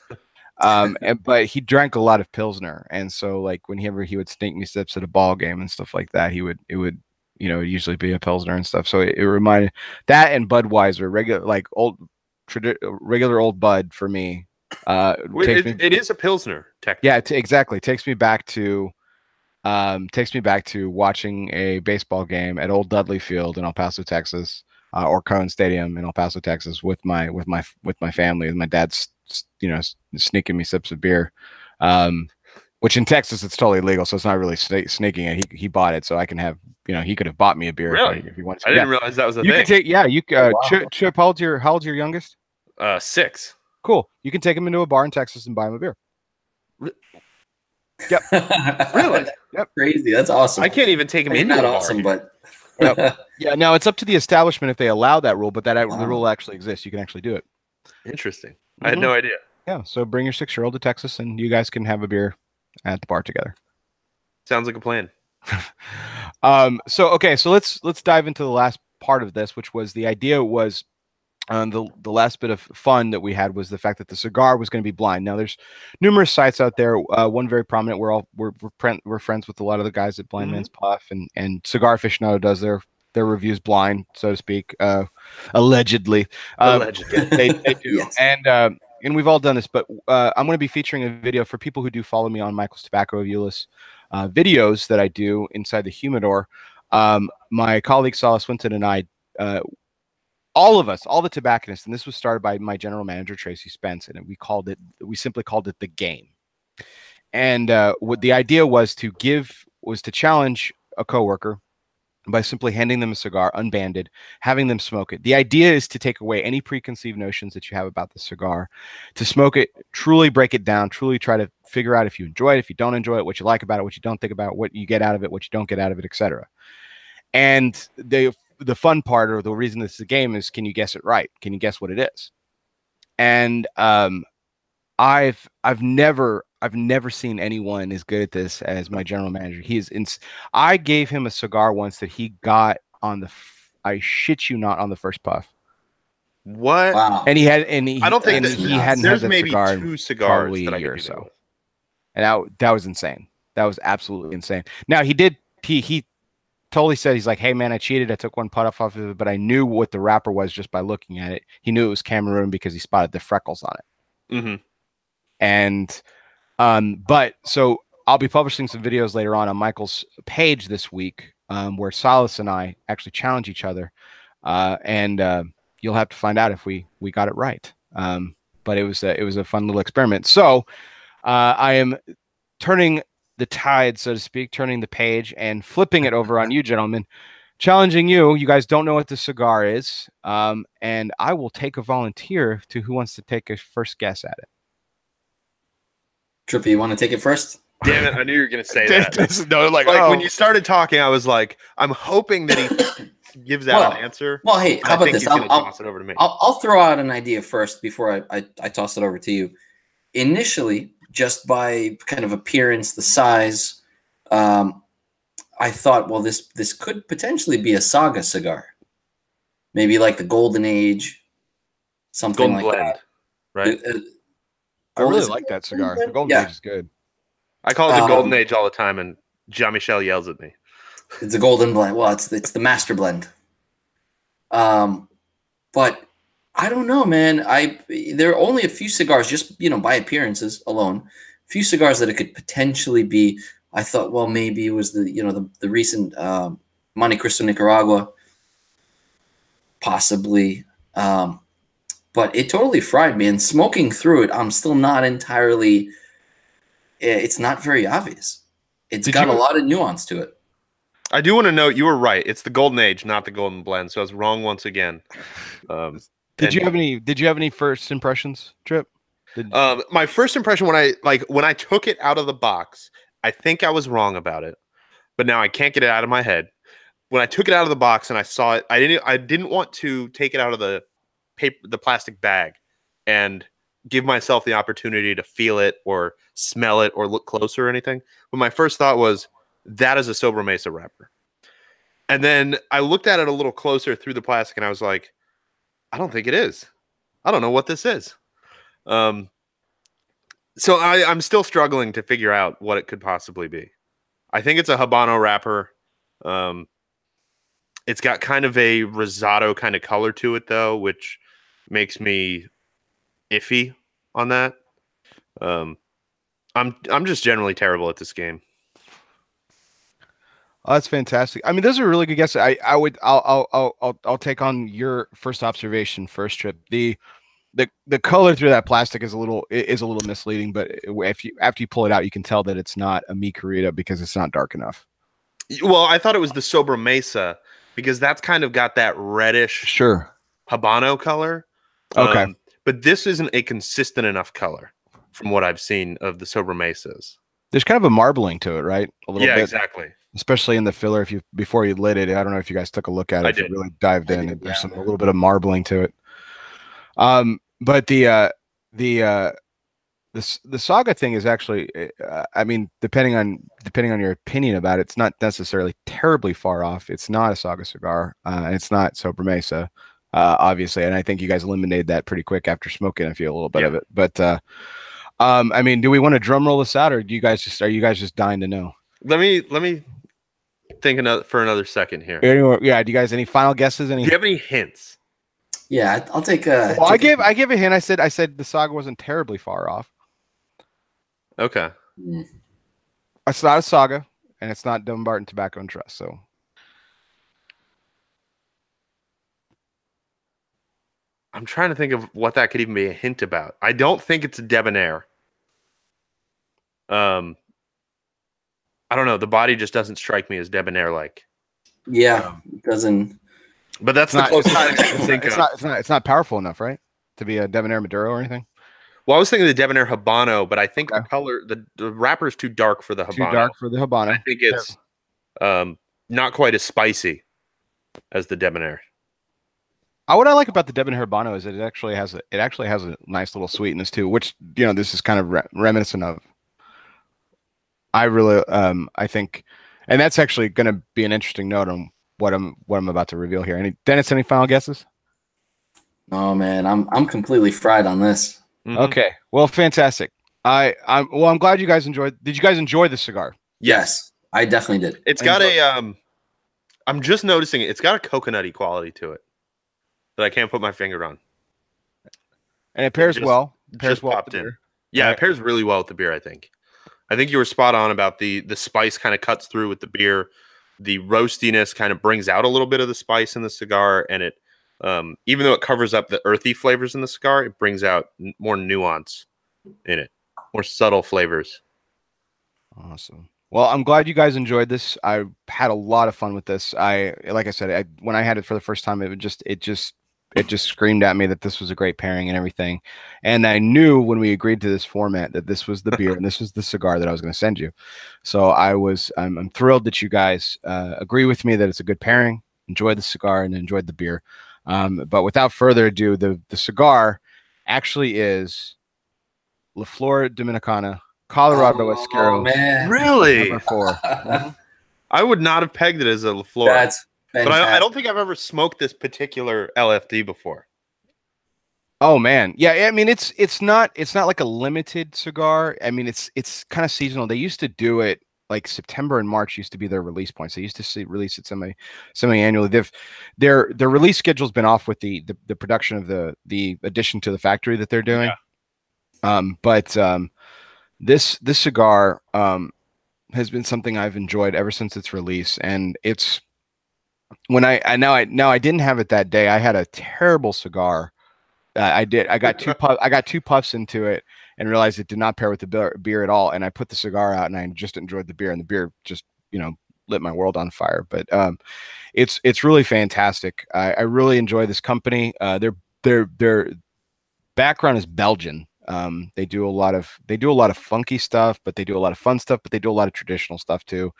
But he drank a lot of Pilsner, and so like whenever he would sneak me sips at a ball game and stuff like that, it would usually be a Pilsner and stuff. So it reminded that, and Budweiser, regular old Bud for me. It is a Pilsner, technically. Yeah, exactly. Takes me back to watching a baseball game at Old Dudley Field in El Paso, Texas, or Cohen Stadium in El Paso, Texas, with my family, and my dad's sneaking me sips of beer, which in Texas it's totally legal, so it's not really sneaking it. He bought it, so I can have, he could have bought me a beer if he wanted to. I didn't realize that was a thing. Could take, wow. Chip, how old's your youngest? 6. Cool. You can take him into a bar in Texas and buy him a beer. Yep. Really? Yep. Crazy. That's awesome. I can't even take him into a bar. Awesome, but yep. Yeah. Now it's up to the establishment if they allow that rule, but the rule actually exists. You can actually do it. Interesting. I had no idea. Yeah. So bring your 6-year-old to Texas, and you guys can have a beer at the bar together. Sounds like a plan. So let's dive into the last part of this, which was the idea was the last bit of fun that we had was the fact that the cigar was going to be blind. Now, there's numerous sites out there. One very prominent. We're friends with a lot of the guys at Blind Man's Puff, and Cigar Aficionado does their reviews blind, so to speak, allegedly. Allegedly, they do, Yes. and we've all done this. But I'm going to be featuring a video for people who do follow me on Michael's Tobacco of Euless videos that I do inside the humidor. My colleague Salah Swinton and I. All of us, all the tobacconists, and this was started by my general manager Tracy Spence, and we simply called it the game. And what the idea was to challenge a coworker by simply handing them a cigar unbanded, having them smoke it. The idea is to take away any preconceived notions that you have about the cigar, to smoke it, truly break it down, truly try to figure out if you enjoy it, if you don't enjoy it, what you like about it, what you don't think about it, what you get out of it, what you don't get out of it, etc. And the fun part, or the reason this is a game, is can you guess it right? Can you guess what it is? And I've never seen anyone as good at this as my general manager. I gave him a cigar once that he got on I shit you not, on the first puff. What? Wow. And I don't think he hadn't there's had that maybe cigar two in cigars probably that a I year could or do so. that with. And that was insane. That was absolutely insane. Now he totally said, he's like, hey man, I cheated. I took one puff off of it, but I knew what the wrapper was just by looking at it. He knew it was Cameroon because he spotted the freckles on it. Mm-hmm. And but so I'll be publishing some videos later on Michael's page this week, where Silas and I actually challenge each other, and you'll have to find out if we got it right. But it was a fun little experiment. So I am turning the tide, so to speak, turning the page and flipping it over on you, gentlemen, challenging you. You guys don't know what the cigar is, and I will take a volunteer to who wants to take a first guess at it. Trippy, you want to take it first? Damn it! I knew you were going to say that. No, when you started talking, I was like, I'm hoping that he gives out an answer. Well, hey, how about this? I'll toss it over to me. I'll throw out an idea first before I toss it over to you. Initially, just by kind of appearance, the size, I thought, well, this could potentially be a Saga cigar, maybe like the Golden Age, something Golden like blend, that. right? I really like that cigar. The Golden Age is good. I call it the Golden Age all the time, and Jean-Michel yells at me. It's a golden blend. Well, it's the master blend. But I don't know, man. There are only a few cigars, just by appearances alone, a few cigars that it could potentially be. I thought, well, maybe it was the recent Monte Cristo Nicaragua, possibly. But it totally fried me. And smoking through it, I'm still not entirely. It's not very obvious. It's got a lot of nuance to it. I do want to note you were right. It's the Golden Age, not the Golden Blend. So I was wrong once again. Did you have any first impressions, Tripp? My first impression when I took it out of the box, I think I was wrong about it, but now I can't get it out of my head. When I took it out of the box and I saw it, I didn't want to take it out of the plastic bag and give myself the opportunity to feel it or smell it or look closer or anything. But my first thought was, that is a Sobremesa wrapper. And then I looked at it a little closer through the plastic and I was like, I don't think it is. I don't know what this is. So I'm still struggling to figure out what it could possibly be. I think it's a Habano wrapper. It's got kind of a rosado kind of color to it, though, which makes me iffy on that. I'm just generally terrible at this game. Oh, that's fantastic. I mean, those are really good guesses. I'll take on your first observation first, Tripp. The color through that plastic is a little misleading, but after you pull it out, you can tell that it's not a Mi Querida because it's not dark enough. Well, I thought it was the Sobremesa because that's kind of got that reddish Habano color. Okay. But this isn't a consistent enough color from what I've seen of the Sobremesas. There's kind of a marbling to it, right? A little bit. Yeah, exactly. Especially in the filler, before you lit it. I don't know if you guys took a look at it. I if did. you really dived in. There's a little bit of marbling to it. But the Saga thing is actually, I mean, depending on your opinion about it, it's not necessarily terribly far off. It's not a Saga cigar, and it's not Sobremesa. obviously, and I think you guys eliminated that pretty quick after smoking a little bit of it. But I mean, do we want to drum roll this out, or are you guys just dying to know? Let me think for another second here. Yeah. Do you guys any final guesses? Do you have any hints? Yeah, I'll take a. Well, I give a hint. I said the saga wasn't terribly far off. Okay. It's not a saga, and it's not Dumbarton Tobacco and Trust. So I'm trying to think of what that could even be a hint about. I don't think it's a debonair. I don't know. The body just doesn't strike me as debonair-like. Yeah, it doesn't. But that's the closest I can think of. It's not powerful enough, right? To be a debonair Maduro or anything. Well, I was thinking the debonair Habano, but I think the color, the wrapper is too dark for the Habano. Too dark for the Habano. I think it's not quite as spicy as the debonair. What I like about the debonair Habano is that it actually has a nice little sweetness too, which this is kind of reminiscent of. I really I think, and that's actually going to be an interesting note on what I'm about to reveal here. Dennis, any final guesses? Oh man, I'm completely fried on this. Mm-hmm. Okay, well, fantastic. I'm glad you guys enjoyed. Did you guys enjoy the cigar? Yes, I definitely did. It's got I'm just noticing it's got a coconutty quality to it that I can't put my finger on. And it pairs well. It pairs just well popped with the in. beer. Yeah, Right. It pairs really well with the beer, I think. I think you were spot on about the spice kind of cuts through with the beer. The roastiness kind of brings out a little bit of the spice in the cigar, and it even though it covers up the earthy flavors in the cigar, it brings out more nuance in it, more subtle flavors. Awesome. Well, I'm glad you guys enjoyed this. I had a lot of fun with this. Like I said, when I had it for the first time, it just screamed at me that this was a great pairing and everything. And I knew when we agreed to this format that this was the beer and this was the cigar that I was going to send you. So I'm thrilled that you guys agree with me that it's a good pairing, enjoyed the cigar and enjoyed the beer. But without further ado, the cigar actually is La Flor Dominicana, Colorado Oscuro. Man. Really? Number 4. I would not have pegged it as a La Flor. That's but I don't think I've ever smoked this particular LFD before. Oh man, yeah. I mean, it's not like a limited cigar. I mean, it's kind of seasonal. They used to do it like September and March used to be their release points. They used to release it semi-annually. Their release schedule's been off with the production of the addition to the factory that they're doing. Yeah. This cigar has been something I've enjoyed ever since its release, and it's when I didn't have it that day. I had a terrible cigar. I got two puffs into it and realized it did not pair with the beer at all. And I put the cigar out and I just enjoyed the beer, and the beer just lit my world on fire. But it's really fantastic. I really enjoy this company. Their background is Belgian. They do a lot of funky stuff, but they do a lot of fun stuff, but they do a lot of traditional stuff too.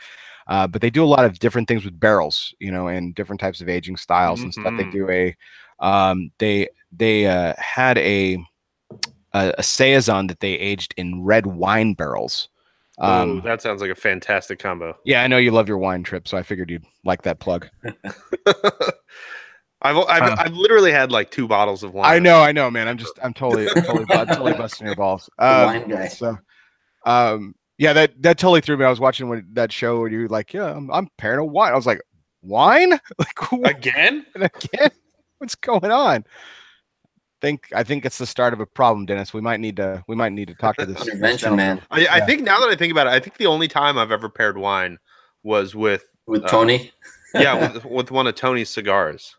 But they do a lot of different things with barrels, and different types of aging styles and stuff. They do they had a saison that they aged in red wine barrels. That sounds like a fantastic combo. Yeah, I know you love your wine, Tripp, so I figured you'd like that plug. I've literally had like 2 bottles of wine. I know, man. I'm totally busting your balls. Wine guy. So, yeah, that totally threw me. I was watching that show where you were like, yeah, I'm pairing a wine. I was like, wine? Like Again? What's going on? I think it's the start of a problem, Dennis. We might need to talk to this intervention, man. I think now that I think about it, I think the only time I've ever paired wine was with Tony. Yeah, with one of Tony's cigars.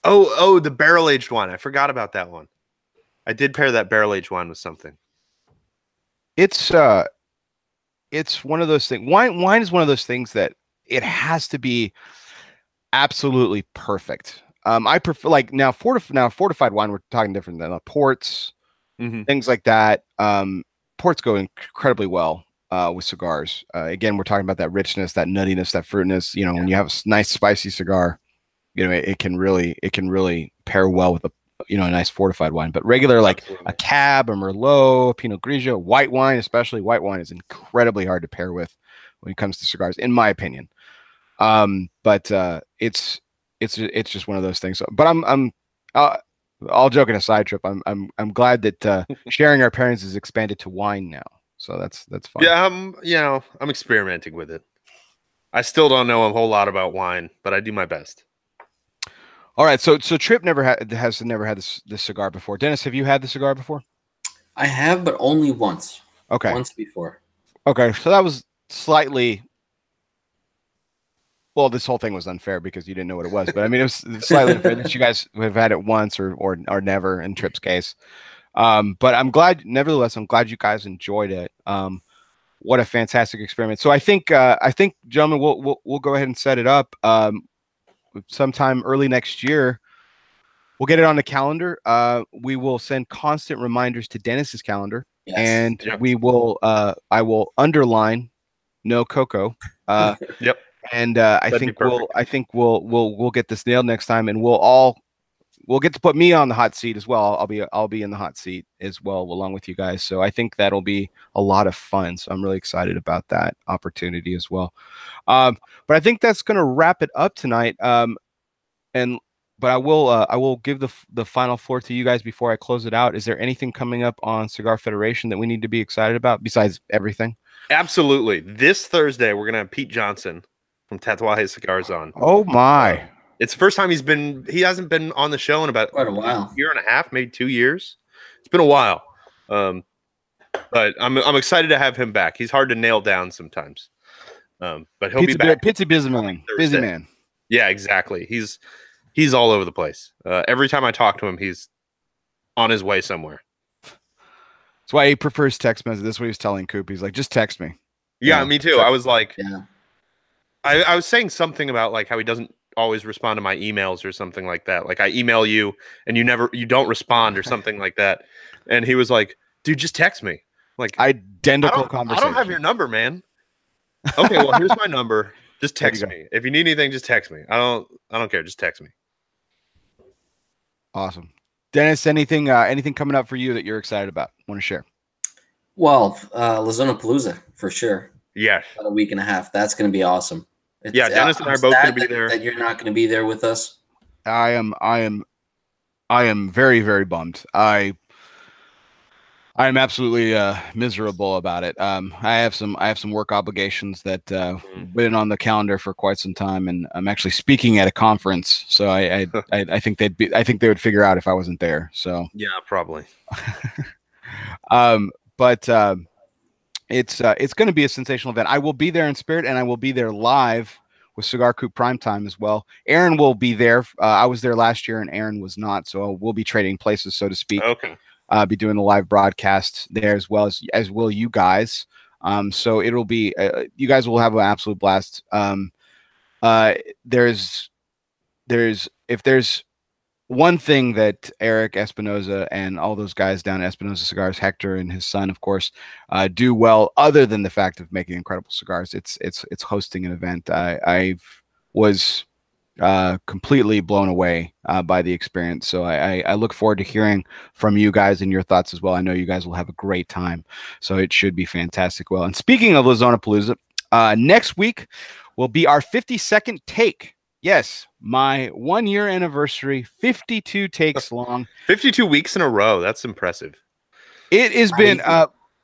Oh, the barrel aged wine. I forgot about that one. I did pair that barrel aged wine with something. It's one of those things. Wine is one of those things that it has to be absolutely perfect. I prefer fortified wine. We're talking different than ports, things like that. Ports go incredibly well with cigars. Again, we're talking about that richness, that nuttiness, that fruitiness. When you have a nice spicy cigar, it can really pair well with a nice fortified wine. But regular, like a Cab, a Merlot, a Pinot Grigio, white wine, especially white wine, is incredibly hard to pair with when it comes to cigars, in my opinion. But it's just one of those things. But I'm all joking aside, Trip. I'm glad that sharing our parents is expanded to wine now. So that's fun. Yeah, I'm experimenting with it. I still don't know a whole lot about wine, but I do my best. All right, so Tripp never had this cigar before. Dennis, have you had the cigar before? I have, but only once. Okay. Once before. Okay, so that was slightly. Well, this whole thing was unfair because you didn't know what it was, but I mean, it was slightly unfair that you guys have had it once or never in Tripp's case. But I'm glad, nevertheless, I'm glad you guys enjoyed it. What a fantastic experiment! So I think, gentlemen, we'll go ahead and set it up. Sometime early next year, we'll get it on the calendar. We will send constant reminders to Dennis's calendar, Yes. and Yep. we will. I will underline no cocoa. Yep. And I think we'll get this nailed next time, and we'll get to put me on the hot seat as well. I'll be in the hot seat as well, along with you guys. So I think that'll be a lot of fun. So I'm really excited about that opportunity as well. But I think that's going to wrap it up tonight. But I will give the final floor to you guys before I close it out. Is there anything coming up on Cigar Federation that we need to be excited about besides everything? Absolutely. This Thursday, we're gonna have Pete Johnson from Tatuaje Cigars on. Oh my! It's the first time he hasn't been on the show in about Quite a while. year and a half, maybe 2 years. It's been a while. But I'm excited to have him back. He's hard to nail down sometimes. But he'll be back. Busy man. Yeah, exactly. He's all over the place. Every time I talk to him, he's on his way somewhere. That's why he prefers text message. That's what he's telling Coop. He's like, just text me. Yeah, me too. I was like, Yeah. I was saying something about like how he doesn't always respond to my emails or something like that. Like I email you and you don't respond or something like that. And he was like, dude, just text me. Like identical conversation. I don't have your number, man. Okay, well, here's my number. Just text me. If you need anything, just text me. I don't care. Just text me. Awesome. Dennis, anything coming up for you that you're excited about? Want to share? Well, Lazona Palooza for sure. Yes. About a week and a half. That's going to be awesome. Yeah, Dennis and I are both going to be there. That you're not going to be there with us. I am very, very bummed. I am absolutely miserable about it. I have some work obligations that been on the calendar for quite some time, and I'm actually speaking at a conference. So I think they would figure out if I wasn't there. So yeah, probably. But it's going to be a sensational event. I will be there in spirit, and I will be there live with Cigar Coop Primetime as well. Aaron will be there. I was there last year, and Aaron was not. So we'll be trading places, so to speak. Okay. Be doing the live broadcast there as well as will you guys. So it'll be you guys will have an absolute blast. There's if there's one thing that Eric Espinoza and all those guys down at Espinoza Cigars, Hector and his son, of course, do well, other than the fact of making incredible cigars, it's hosting an event. I was completely blown away by the experience. So I look forward to hearing from you guys and your thoughts as well. I know you guys will have a great time. So it should be fantastic. Well, and speaking of Lazona Palooza, next week will be our 52nd take. Yes, my 1 year anniversary, 52 takes long. 52 weeks in a row. That's impressive. It has been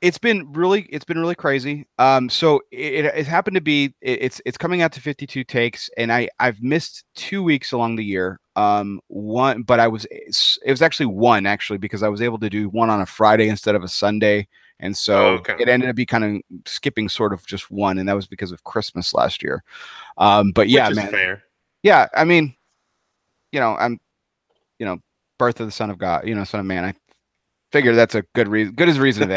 it's been really crazy. So it happened to be it's coming out to 52 takes, and I've missed 2 weeks along the year. One, but it was actually one because I was able to do one on a Friday instead of a Sunday, and so it ended up be kind of skipping sort of just one, and that was because of Christmas last year. But yeah, Which is man. fair. Yeah, I mean, I'm, birth of the Son of God, Son of Man. I figure that's a good reason, good as reason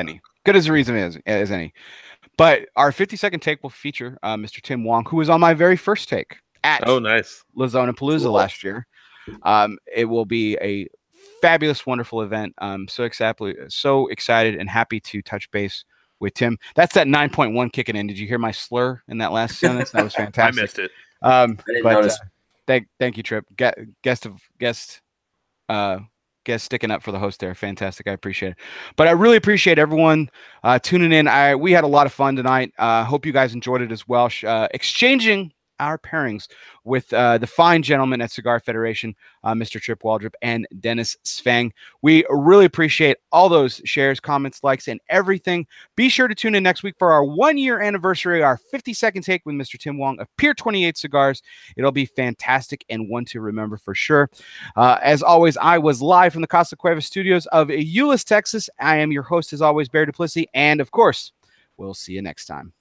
as any. But our 52nd take will feature Mr. Tim Wong, who was on my very first take at nice Lazona Palooza last year. It will be a fabulous, wonderful event. I'm so excited and happy to touch base with Tim. That's that 9.1 kicking in. Did you hear my slur in that last sentence? That was fantastic. I missed it. I didn't notice. Thank you, Tripp. Guest sticking up for the host there. Fantastic. I appreciate it. But I really appreciate everyone tuning in. We had a lot of fun tonight. Hope you guys enjoyed it as well. Exchanging our pairings with the fine gentlemen at Cigar Federation, Mr. Tripp Waldrop and Dennis Tsvang. We really appreciate all those shares, comments, likes, and everything. Be sure to tune in next week for our 1-year anniversary, our 50-second take with Mr. Tim Wong of Pier 28 Cigars. It'll be fantastic and one to remember for sure. As always, I was live from the Casa Cueva studios of Euless, Texas. I am your host, as always, Bear Duplessis, and of course, we'll see you next time.